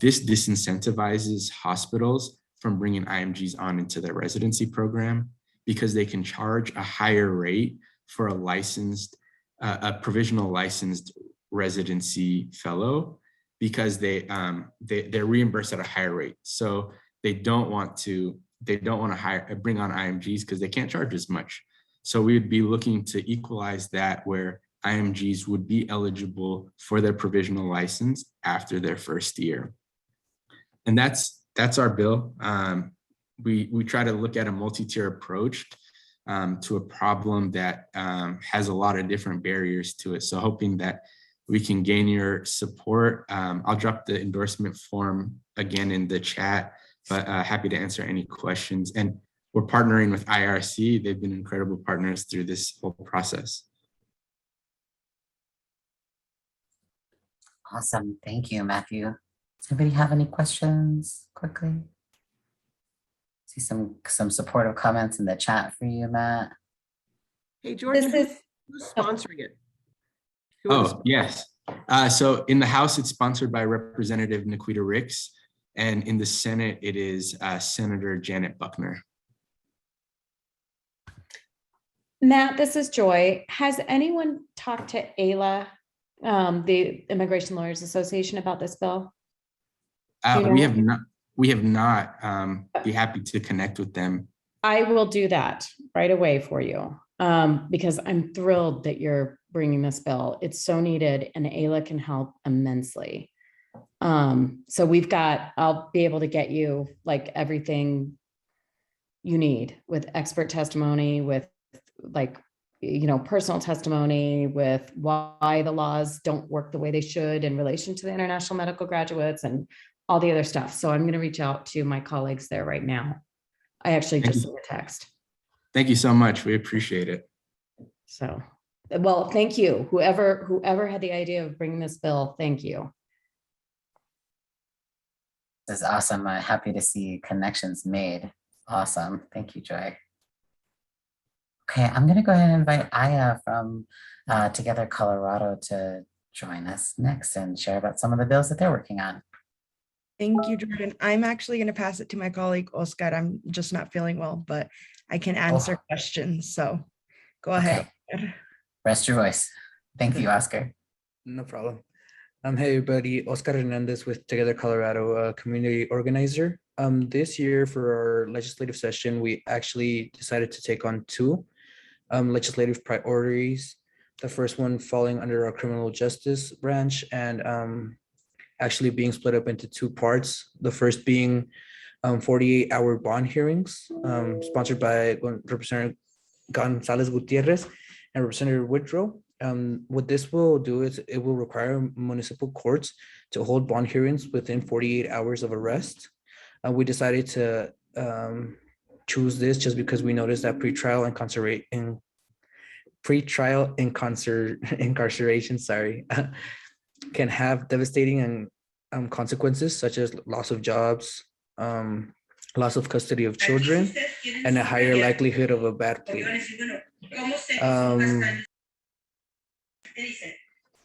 L: This disincentivizes hospitals from bringing IMGs on into their residency program because they can charge a higher rate for a provisional licensed residency fellow because they're reimbursed at a higher rate. So they don't want to bring on IMGs because they can't charge as much. So we would be looking to equalize that where IMGs would be eligible for their provisional license after their first year. And that's our bill. We try to look at a multi-tier approach to a problem that has a lot of different barriers to it. So hoping that we can gain your support. I'll drop the endorsement form again in the chat, but happy to answer any questions. And we're partnering with IRC. They've been incredible partners through this whole process.
A: Awesome. Thank you, Matthew. Anybody have any questions quickly? See some supportive comments in the chat for you, Matt.
M: Hey, Jordan,
D: This is,
M: who's sponsoring it? Who are the
L: Oh, yes. So in the House, it's sponsored by Representative Nikita Ricks, and in the Senate, it is Senator Janet Buckner.
D: Matt, this is Joy. Has anyone talked to ALA, the Immigration Lawyers Association, about this bill? Do you
L: We
D: know?
L: have not. We have not. Be happy to connect with them.
D: I will do that right away for you, because I'm thrilled that you're bringing this bill. It's so needed, and ALA can help immensely. So I'll be able to get you like everything you need with expert testimony, with like, personal testimony, with why the laws don't work the way they should in relation to the international medical graduates and all the other stuff. So I'm going to reach out to my colleagues there right now. I actually just sent a text.
L: Thank you so much. We appreciate it.
D: So, well, thank you. Whoever had the idea of bringing this bill, thank you.
A: This is awesome. Happy to see connections made. Awesome. Thank you, Joy. Okay, I'm going to go ahead and invite Aya from Together Colorado to join us next and share about some of the bills that they're working on.
C: Thank you, Jordan. I'm actually going to pass it to my colleague, Oscar. I'm just not feeling well, but I can answer questions. So go ahead.
A: Okay. Rest your voice. Thank you, Oscar.
N: No problem. Hey, everybody. Oscar Hernandez with Together Colorado, community organizer. This year for our legislative session, we actually decided to take on two legislative priorities. The first one falling under our criminal justice branch and actually being split up into two parts. The first being 48-hour bond hearings, sponsored by Representative Gonzalez Gutierrez and Representative Woodrow. What this will do is it will require municipal courts to hold bond hearings within 48 hours of arrest. We decided to choose this just because we noticed that pretrial incarceration, can have devastating and consequences such as loss of jobs, loss of custody of children, and a higher likelihood of a bad plea.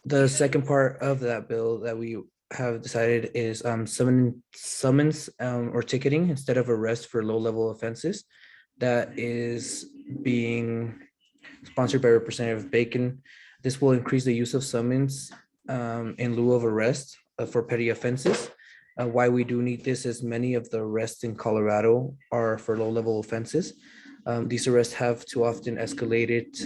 N: The second part of that bill that we have decided is summons or ticketing instead of arrest for low-level offenses. That is being sponsored by Representative Bacon. This will increase the use of summons in lieu of arrest for petty offenses. Why we do need this is many of the arrests in Colorado are for low-level offenses. These arrests have too often escalated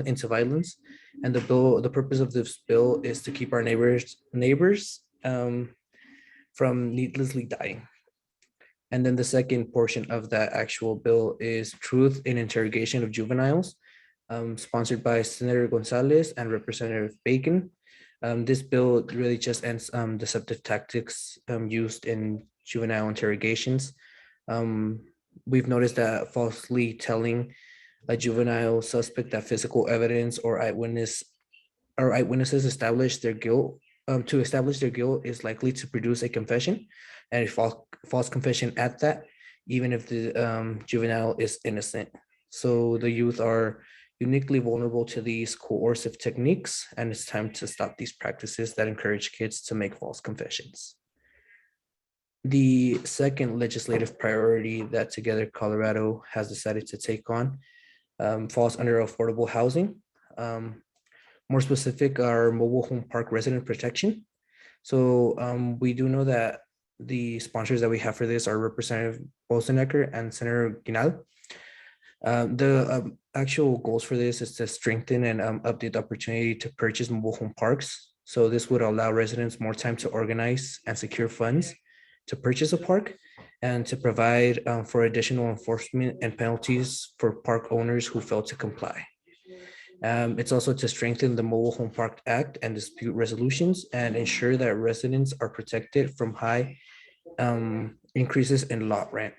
N: into violence, and the purpose of this bill is to keep our neighbors from needlessly dying. And then the second portion of that actual bill is truth in interrogation of juveniles, sponsored by Senator Gonzalez and Representative Bacon. This bill really just ends deceptive tactics used in juvenile interrogations. We've noticed that falsely telling a juvenile suspect that physical evidence or eyewitnesses establish their guilt is likely to produce a confession, and a false confession at that, even if the juvenile is innocent. So the youth are uniquely vulnerable to these coercive techniques, and it's time to stop these practices that encourage kids to make false confessions. The second legislative priority that Together Colorado has decided to take on falls under affordable housing. More specific, our mobile home park resident protection. So we do know that the sponsors that we have for this are Representative Bosenecker and Senator Ginal. The actual goals for this is to strengthen and update the opportunity to purchase mobile home parks. So this would allow residents more time to organize and secure funds to purchase a park, and to provide for additional enforcement and penalties for park owners who fail to comply. It's also to strengthen the Mobile Home Park Act and dispute resolutions and ensure that residents are protected from high increases in lot rent.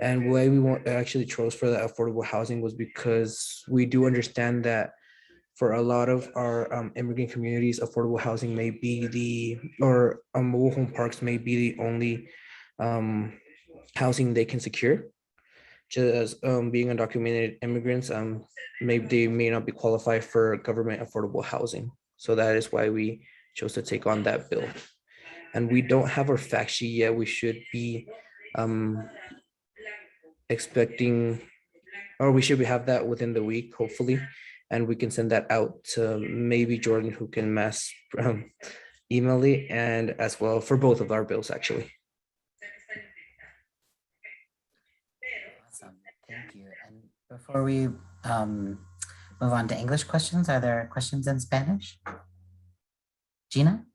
N: And why we actually chose for the affordable housing was because we do understand that for a lot of our immigrant communities, affordable housing may be or mobile home parks may be the only housing they can secure. Just being undocumented immigrants, maybe they may not be qualified for government affordable housing. So that is why we chose to take on that bill. And we don't have our fact sheet yet. We should be expecting, or we should have that within the week, hopefully. And we can send that out to maybe Jordan, who can mass email it, and as well for both of our bills, actually.
A: Awesome, thank you. And before we move on to English questions, are there questions in Spanish? Gina?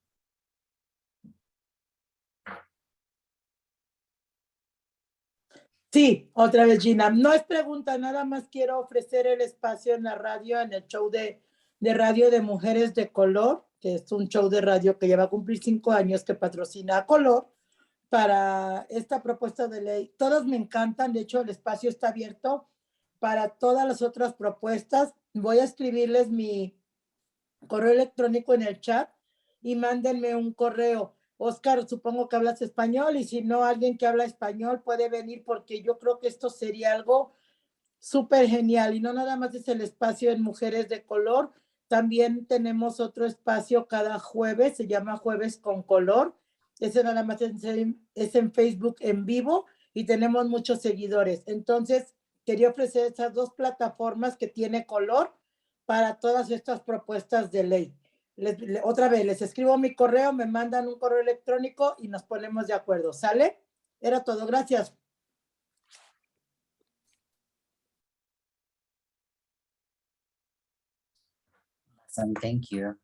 G: Sí, otra vez Gina. No es pregunta, nada más quiero ofrecer el espacio en la radio, en el show de radio de mujeres de color, que es un show de radio que ya va a cumplir 5 años, que patrocina a Color para esta propuesta de ley. Todas me encantan, de hecho el espacio está abierto para todas las otras propuestas. Voy a escribirles mi correo electrónico en el chat y mándenme un correo. Oscar, supongo que hablas español, y si no, alguien que habla español puede venir, porque yo creo que esto sería algo súper genial. Y no nada más es el espacio en Mujeres de Color, también tenemos otro espacio cada jueves, se llama Jueves con Color. Ese nada más es en Facebook en vivo y tenemos muchos seguidores. Entonces, quería ofrecer esas dos plataformas que tiene Color para todas estas propuestas de ley. Otra vez, les escribo mi correo, me mandan un correo electrónico y nos ponemos de acuerdo. ¿Sale? Era todo. Gracias.
A: Awesome, thank you.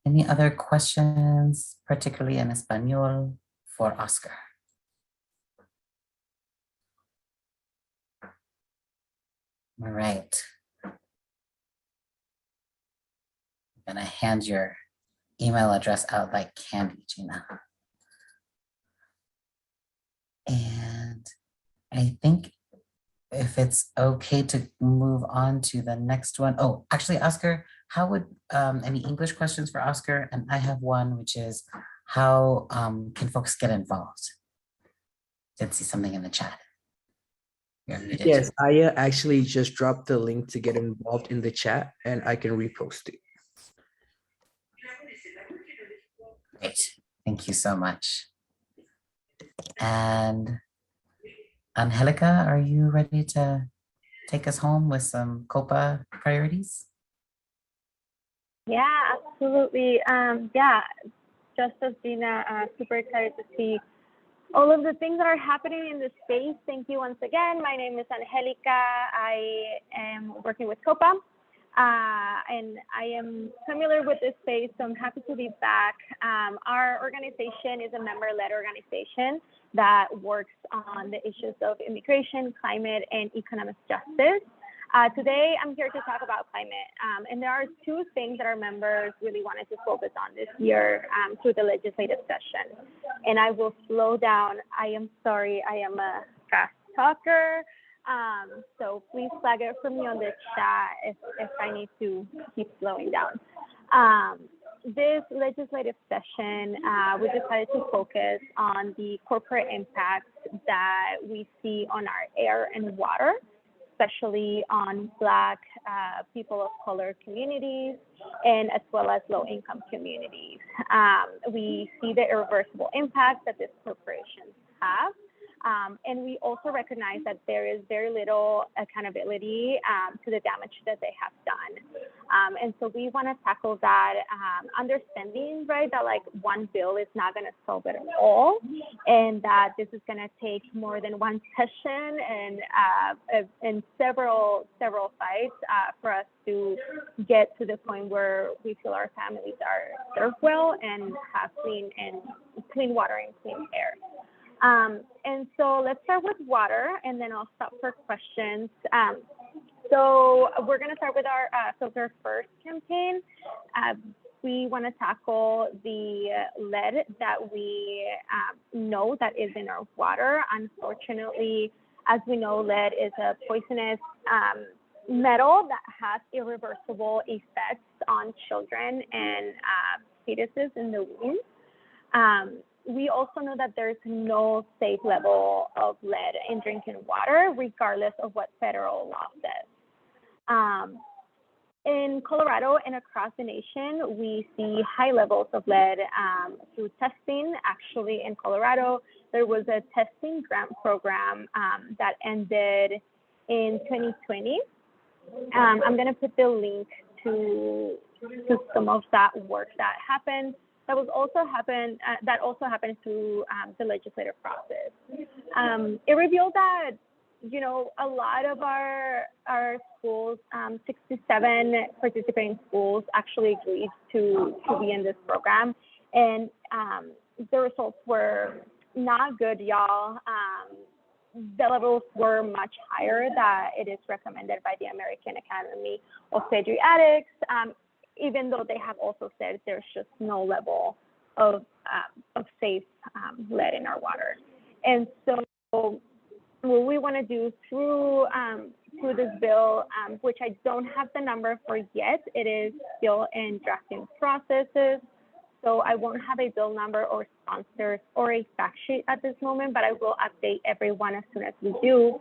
A: Any other questions, particularly in Espanol, for Oscar? All right. I'm gonna hand your email address out like candy, Gina. And I think if it's okay to move on to the next one. Oh, actually, Oscar, how would, any English questions for Oscar? And I have one, which is, how can folks get involved? Did see something in the chat. You're muted.
N: Yes, I actually just dropped the link to get involved in the chat, and I can repost it.
A: Great, thank you so much. And Angelica, are you ready to take us home with some COPA priorities?
O: Yeah, absolutely. Yeah, just as Gina, super excited to see all of the things that are happening in the space. Thank you once again. My name is Angelica. I am working with COPA, and I am familiar with this space, so I'm happy to be back. Our organization is a member-led organization that works on the issues of immigration, climate, and economic justice. Today, I'm here to talk about climate, and there are two things that our members really wanted to focus on this year through the legislative session. And I will slow down. I am sorry, I am a fast talker, so please flag it for me on the chat if I need to keep slowing down. This legislative session, we decided to focus on the corporate impacts that we see on our air and water, especially on Black, people of color communities, and as well as low-income communities. We see the irreversible impact that these corporations have. And we also recognize that there is very little accountability to the damage that they have done. And so we want to tackle that, understanding, right, that like one bill is not going to solve it all, and that this is going to take more than one session and several fights for us to get to the point where we feel our families are served well and have clean water and clean air. And so let's start with water, and then I'll stop for questions. So we're going to start with our Filter First campaign. We want to tackle the lead that we know that is in our water. Unfortunately, as we know, lead is a poisonous metal that has irreversible effects on children and fetuses in the womb. We also know that there's no safe level of lead in drinking water, regardless of what federal law says. In Colorado and across the nation, we see high levels of lead through testing. Actually, in Colorado, there was a testing grant program that ended in 2020. I'm going to put the link to some of that work that happened. That also happened through the legislative process. It revealed that, you know, a lot of our schools, 67 participating schools actually agreed to be in this program. And the results were not good, y'all. The levels were much higher that it is recommended by the American Academy of Pediatrics, even though they have also said there's just no level of safe lead in our water. And so what we want to do through this bill, which I don't have the number for yet, it is still in drafting processes. So I won't have a bill number or sponsors or a fact sheet at this moment, but I will update everyone as soon as we do,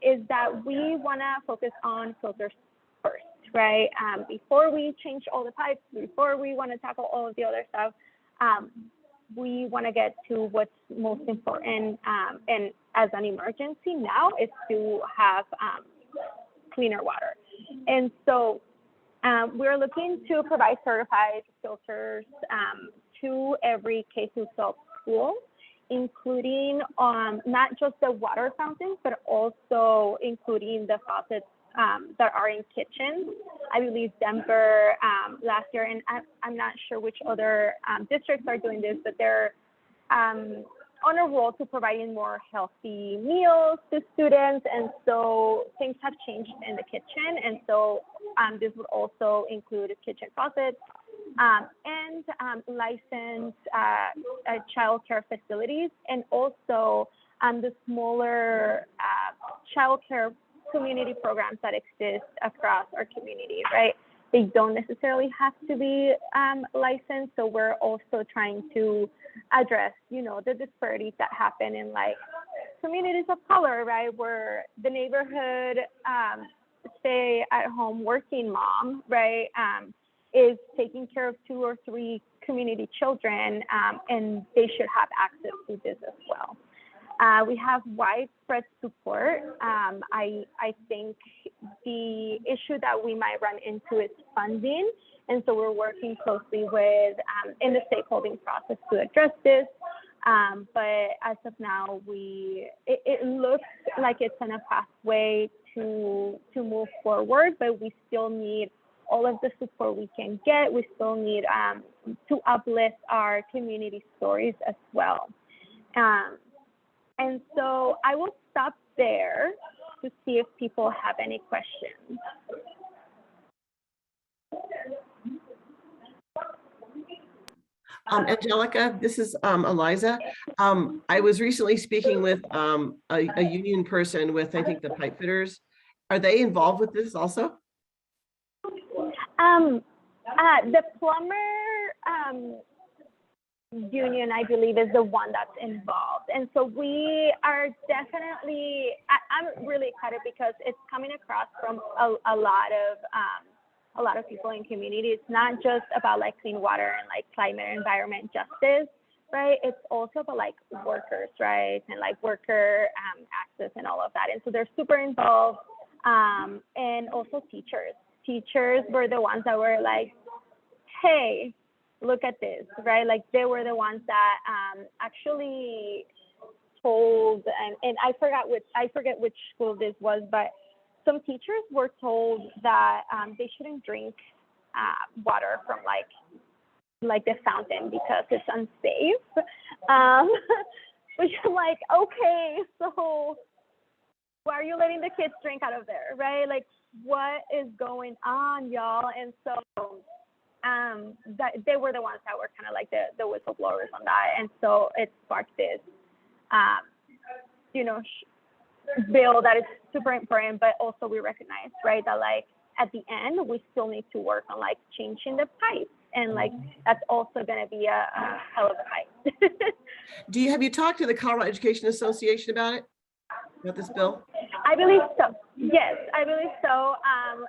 O: is that we want to focus on filters first, right? Before we change all the pipes, before we want to tackle all of the other stuff, we want to get to what's most important, and as an emergency now is to have cleaner water. And so we're looking to provide certified filters to every K-12 school, including not just the water fountains, but also including the faucets that are in kitchens. I believe Denver last year, and I'm not sure which other districts are doing this, but they're on a roll to providing more healthy meals to students. And so things have changed in the kitchen. And so this would also include kitchen faucets and licensed childcare facilities, and also the smaller childcare community programs that exist across our community, right? They don't necessarily have to be licensed. So we're also trying to address, you know, the disparities that happen in like communities of color, right? Where the neighborhood stay at home working mom, right, is taking care of 2 or 3 community children, and they should have access to this as well. We have widespread support. I think the issue that we might run into is funding. And so we're working closely with in the stakeholding process to address this. But as of now, it looks like it's in a pathway to move forward, but we still need all of the support we can get. We still need to uplift our community stories as well. And so I will stop there to see if people have any questions.
M: Angelica, this is Eliza. I was recently speaking with a union person with, I think, the pipe fitters. Are they involved with this also?
O: The plumber union, I believe, is the one that's involved. And so we are definitely, I'm really excited because it's coming across from a lot of people in community. It's not just about like clean water and like climate and environment justice, right? It's also about like workers, right? And like worker access and all of that. And so they're super involved. And also teachers. Teachers were the ones that were like, hey, look at this, right? Like they were the ones that actually told, and I forget which school this was, but some teachers were told that they shouldn't drink water from like the fountain because it's unsafe. Which I'm like, okay, so why are you letting the kids drink out of there, right? Like, what is going on, y'all? And so that they were the ones that were kind of like the whistleblowers on that. And so it sparked this, bill that is super important, but also we recognize, right, that like at the end, we still need to work on like changing the pipes. And like, that's also gonna be a hell of a fight.
M: Have you talked to the Colorado Education Association about it? About this bill?
O: I believe so. Yes, I believe so.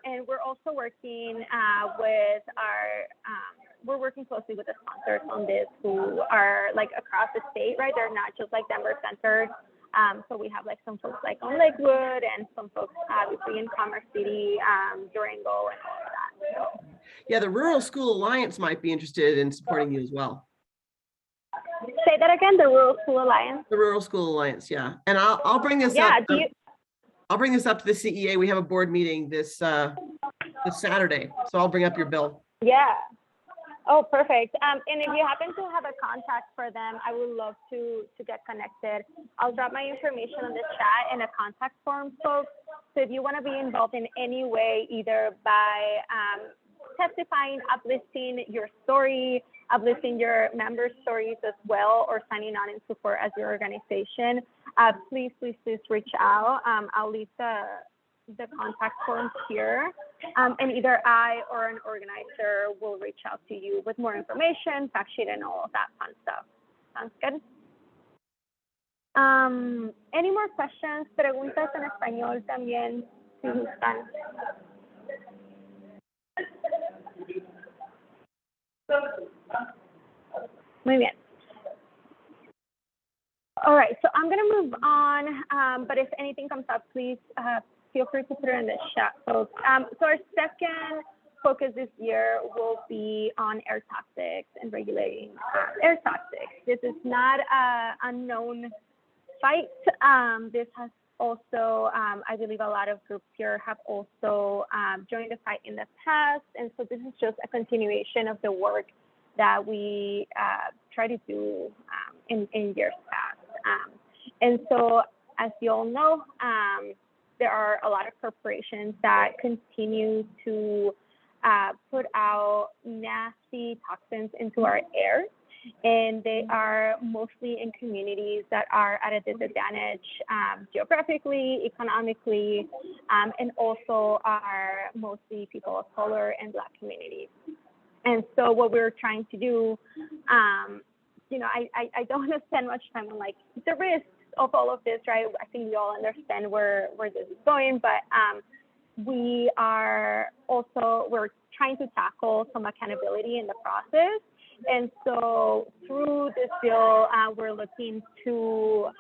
O: And we're also working with we're working closely with the sponsors on this who are like across the state, right? They're not just like Denver centered. So we have like some folks like on Lakewood and some folks obviously in Commerce City, Durango and all of that. So.
M: Yeah, the Rural School Alliance might be interested in supporting you as well.
O: Say that again, the Rural School Alliance?
M: The Rural School Alliance, yeah. And I'll bring this up. I'll bring this up to the CEA. We have a board meeting this Saturday. So I'll bring up your bill.
O: Yeah. Oh, perfect. And if you happen to have a contact for them, I would love to get connected. I'll drop my information on the chat and a contact form, folks. So if you want to be involved in any way, either by testifying, uplifting your story, uplifting your members' stories as well, or signing on in support as your organization, please reach out. I'll leave the contact forms here, and either I or an organizer will reach out to you with more information, fact sheet, and all of that fun stuff. Sounds good? Any more questions? Preguntas en español también, si gustan. Muy bien. All right, so I'm gonna move on, but if anything comes up, please feel free to put it in the chat, folks. So our second focus this year will be on air toxics and regulating air toxics. This is not an unknown fight. This has also, I believe a lot of groups here have also joined the fight in the past. And so this is just a continuation of the work that we try to do in years past. And so, as you all know, there are a lot of corporations that continue to put out nasty toxins into our air. And they are mostly in communities that are at a disadvantage geographically, economically, and also are mostly people of color and Black communities. And so what we're trying to do, you know, I don't want to spend much time on like the risks of all of this, right? I think we all understand where this is going, but we're trying to tackle some accountability in the process. And so through this bill, we're looking to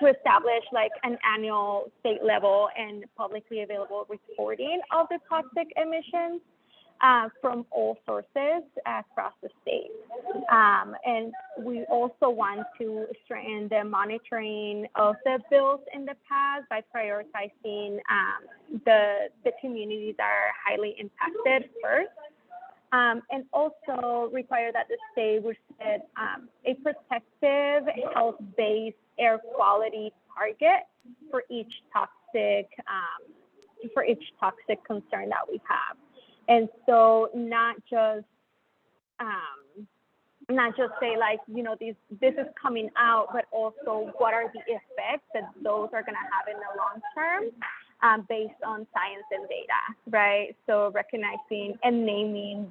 O: establish like an annual state level and publicly available reporting of the toxic emissions from all sources across the state. And we also want to strengthen the monitoring of the bills in the past by prioritizing the communities that are highly impacted first. And also require that the state would set a protective, health-based air quality target for each toxic concern that we have. And so not just say like, you know, this is coming out, but also what are the effects that those are going to have in the long term. Based on science and data, right? So recognizing and naming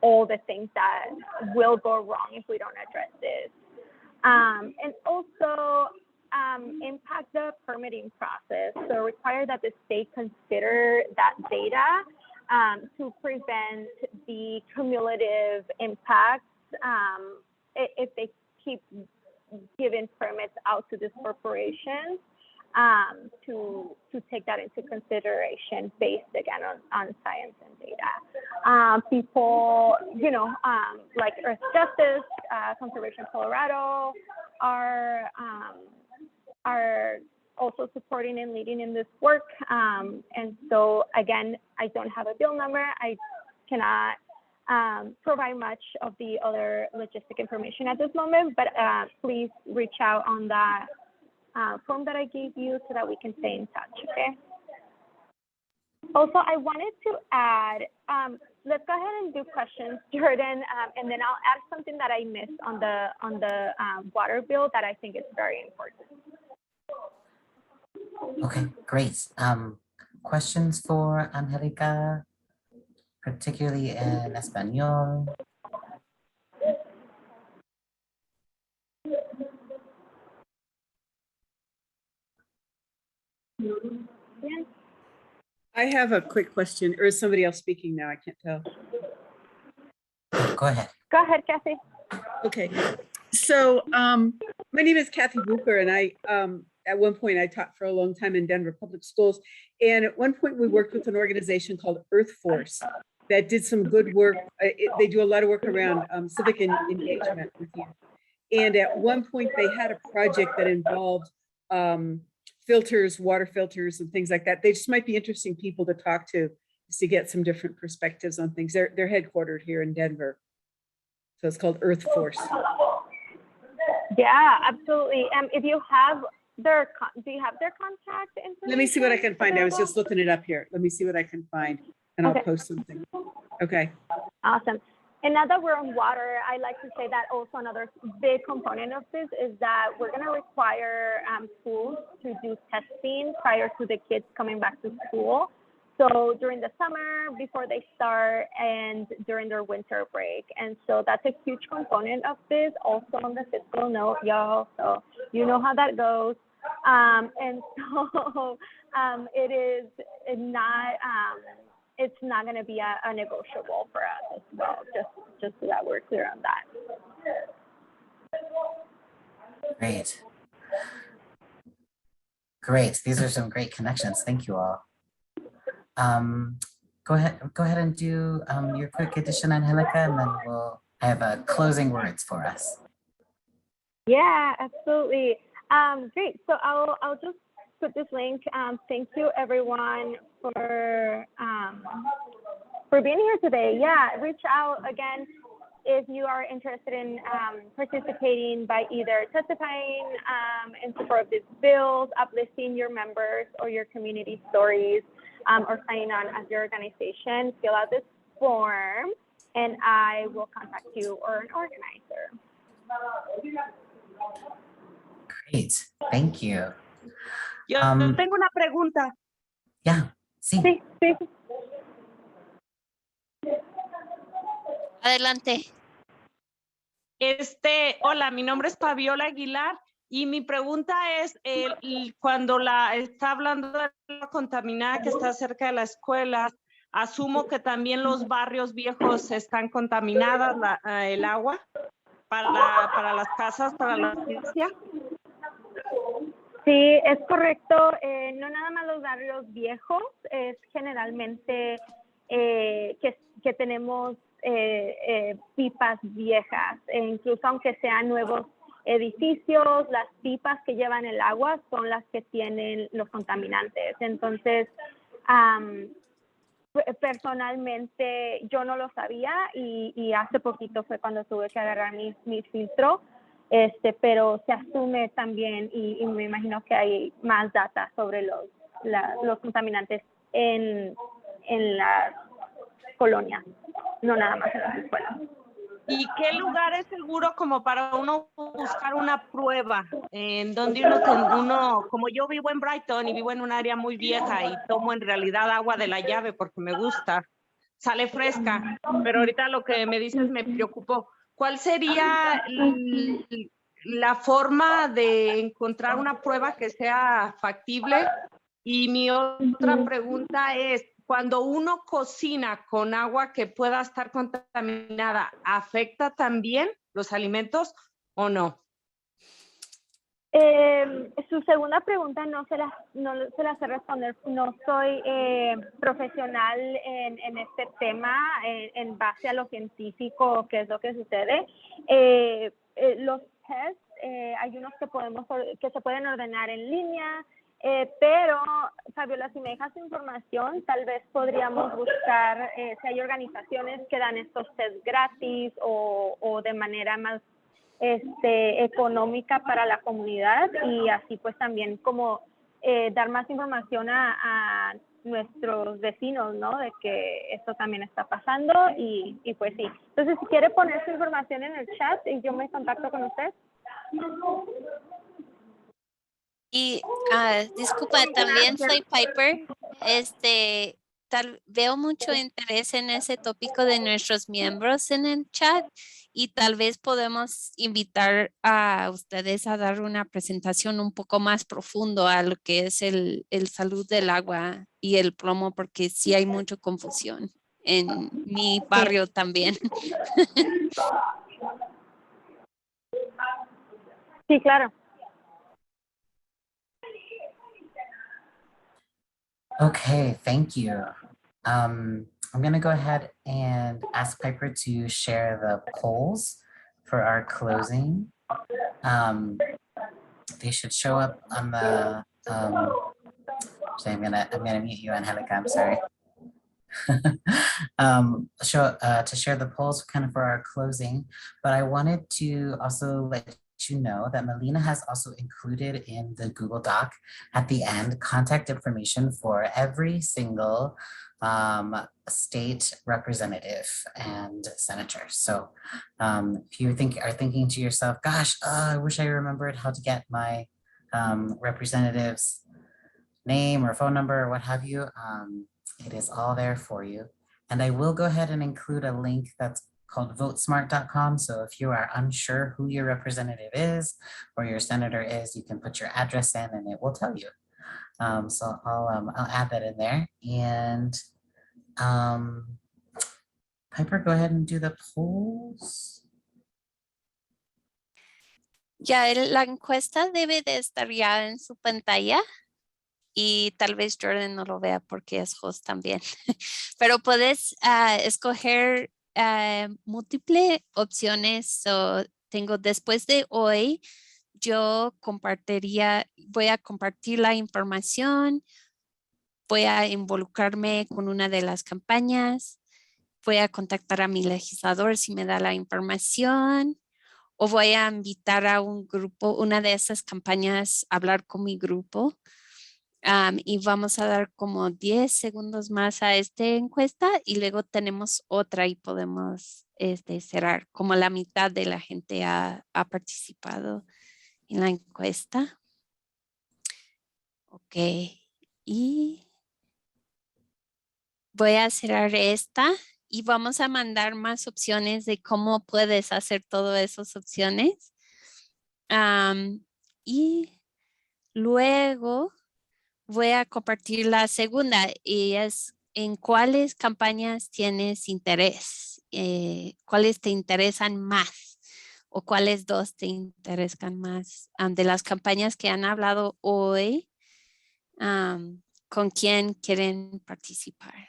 O: all the things that will go wrong if we don't address this. And also impact the permitting process. So require that the state consider that data to prevent the cumulative impacts if they keep giving permits out to these corporations. To take that into consideration based again on science and data. People, you know, like Earth Justice, Conservation Colorado are also supporting and leading in this work. And so again, I don't have a bill number. I cannot provide much of the other logistic information at this moment, but please reach out on that form that I gave you so that we can stay in touch, okay? Also, I wanted to add, let's go ahead and do questions, Jordan, and then I'll add something that I missed on the water bill that I think is very important.
A: Okay, great. Questions for Angelica, particularly in Espanol?
P: I have a quick question, or is somebody else speaking now? I can't tell.
A: Go ahead.
O: Go ahead, Kathy.
P: Okay, so my name is Kathy Bucher, and I at one point I taught for a long time in Denver Public Schools, and at one point we worked with an organization called Earth Force that did some good work. They do a lot of work around civic engagement with youth, and at one point they had a project that involved filters, water filters, and things like that. They just might be interesting people to talk to get some different perspectives on things. They're headquartered here in Denver. So it's called Earth Force.
O: Yeah, absolutely. If you have their, do you have their contact information?
P: Let me see what I can find. I was just looking it up here. Let me see what I can find, and I'll post something. Okay.
O: Awesome. And now that we're on water, I like to say that also another big component of this is that we're going to require schools to do testing prior to the kids coming back to school. So during the summer, before they start, and during their winter break. And so that's a huge component of this, also on the fiscal note, y'all. So you know how that goes. And so it is not, it's not going to be a negotiable for us as well, just so that we're clear on that.
A: Great. Great. These are some great connections. Thank you all. Go ahead and do your quick addition, Angelica, and then I have closing words for us.
O: Yeah, absolutely. Great. So I'll just put this link. Thank you everyone for being here today. Yeah, reach out again if you are interested in participating by either testifying in support of these bills, uplifting your members or your community stories, or signing on as your organization. Fill out this form and I will contact you or an organizer.
A: Great, thank you.
Q: Yo tengo una pregunta.
A: Yeah, sí.
O: Sí.
K: Adelante.
Q: Hola, mi nombre es Fabiola Aguilar y mi pregunta es, cuando está hablando de la contaminada que está cerca de las escuelas, asumo que también los barrios viejos están contaminadas, el agua para las casas, para la ciencia.
O: Sí, es correcto. No nada más los barrios viejos, es generalmente que tenemos pipas viejas, incluso aunque sean nuevos edificios, las pipas que llevan el agua son las que tienen los contaminantes. Entonces, personalmente yo no lo sabía y hace poquito fue cuando tuve que agarrar mi filtro, pero se asume también y me imagino que hay más data sobre los contaminantes en las colonias, no nada más en las escuelas.
Q: ¿Y qué lugar es seguro como para uno buscar una prueba en donde uno, como yo vivo en Brighton y vivo en un área muy vieja y tomo en realidad agua de la llave porque me gusta, sale fresca, pero ahorita lo que me dices me preocupó. ¿Cuál sería la forma de encontrar una prueba que sea factible? Y mi otra pregunta es, cuando uno cocina con agua que pueda estar contaminada, ¿afecta también los alimentos o no?
O: Su segunda pregunta no se la sé responder. No soy profesional en este tema en base a lo científico, qué es lo que sucede. Los tests, hay unos que se pueden ordenar en línea. Pero, Fabiola, si me dejas información, tal vez podríamos buscar si hay organizaciones que dan estos test gratis o de manera más económica para la comunidad y así pues también como dar más información a nuestros vecinos, ¿no? De que esto también está pasando y pues sí. Entonces, si quiere poner su información en el chat y yo me contacto con usted.
K: Y disculpa, también soy Piper. Veo mucho interés en ese tópico de nuestros miembros en el chat y tal vez podemos invitar a ustedes a dar una presentación un poco más profundo a lo que es el salud del agua y el plomo, porque sí hay mucha confusión en mi barrio también.
O: Sí, claro.
A: Okay, thank you. I'm going to go ahead and ask Piper to share the polls for our closing. They should show up on the. So I'm gonna mute you, Angelica. I'm sorry. To share the polls kind of for our closing, but I wanted to also let you know that Melina has also included in the Google Doc at the end contact information for every single state representative and senator. So if you are thinking to yourself, gosh, I wish I remembered how to get my representative's name or phone number or what have you, it is all there for you. And I will go ahead and include a link that's called votesmart.com. So if you are unsure who your representative is or your senator is, you can put your address in and it will tell you. So I'll add that in there. And Piper, go ahead and do the polls.
K: Ya, la encuesta debe de estar ya en su pantalla. Y tal vez Jordan no lo vea porque es host también. Pero puedes escoger múltiples opciones. So, tengo después de hoy, voy a compartir la información, voy a involucrarme con una de las campañas, voy a contactar a mi legislador si me da la información, o voy a invitar a un grupo, una de esas campañas, a hablar con mi grupo. Y vamos a dar como 10 segundos más a esta encuesta y luego tenemos otra y podemos cerrar. Como la mitad de la gente ha participado en la encuesta. Ok, y voy a cerrar esta y vamos a mandar más opciones de cómo puedes hacer todas esas opciones. Y luego voy a compartir la segunda y es en cuáles campañas tienes interés, cuáles te interesan más o cuáles dos te interesan más. De las campañas que han hablado hoy, con quién quieren participar.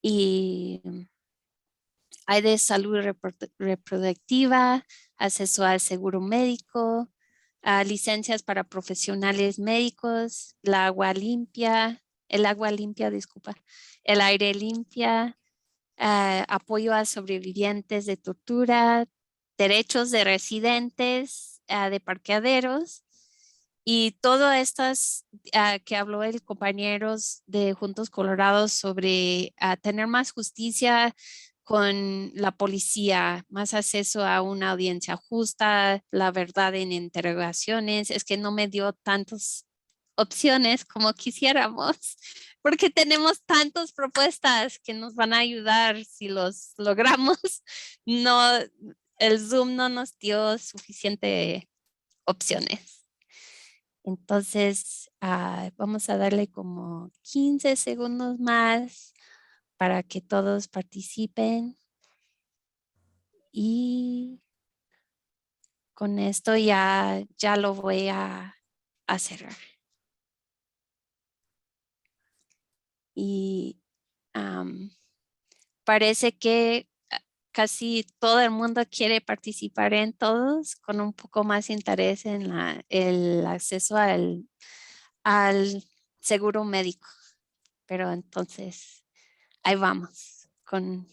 K: Y hay de salud reproductiva, acceso al seguro médico, licencias para profesionales médicos, el agua limpia, disculpa, el aire limpia, apoyo a sobrevivientes de tortura, derechos de residentes de parqueaderos y todo estas que habló el compañeros de Juntos Colorados sobre tener más justicia con la policía, más acceso a una audiencia justa, la verdad en interrogaciones. Es que no me dio tantas opciones como quisiéramos, porque tenemos tantas propuestas que nos van a ayudar si los logramos. No, el Zoom no nos dio suficientes opciones. Entonces, vamos a darle como 15 segundos más para que todos participen. Y con esto ya lo voy a cerrar. Y parece que casi todo el mundo quiere participar en todos con un poco más interés en el acceso al seguro médico. Pero entonces, ahí vamos con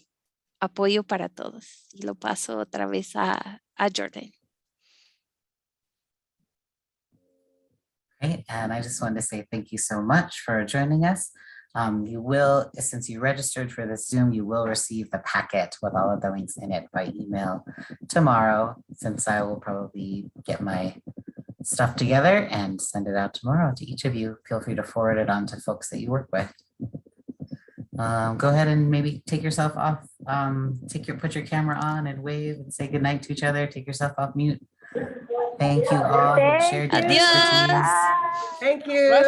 K: apoyo para todos. Y lo paso otra vez a Jordan.
A: Okay, and I just wanted to say thank you so much for joining us. You will, since you registered for this Zoom, you will receive the packet with all of the links in it by email tomorrow, since I will probably get my stuff together and send it out tomorrow to each of you. Feel free to forward it on to folks that you work with. Go ahead and maybe take yourself off, put your camera on and wave and say goodnight to each other. Take yourself off mute. Thank you all who shared your expertise.
M: Thank you.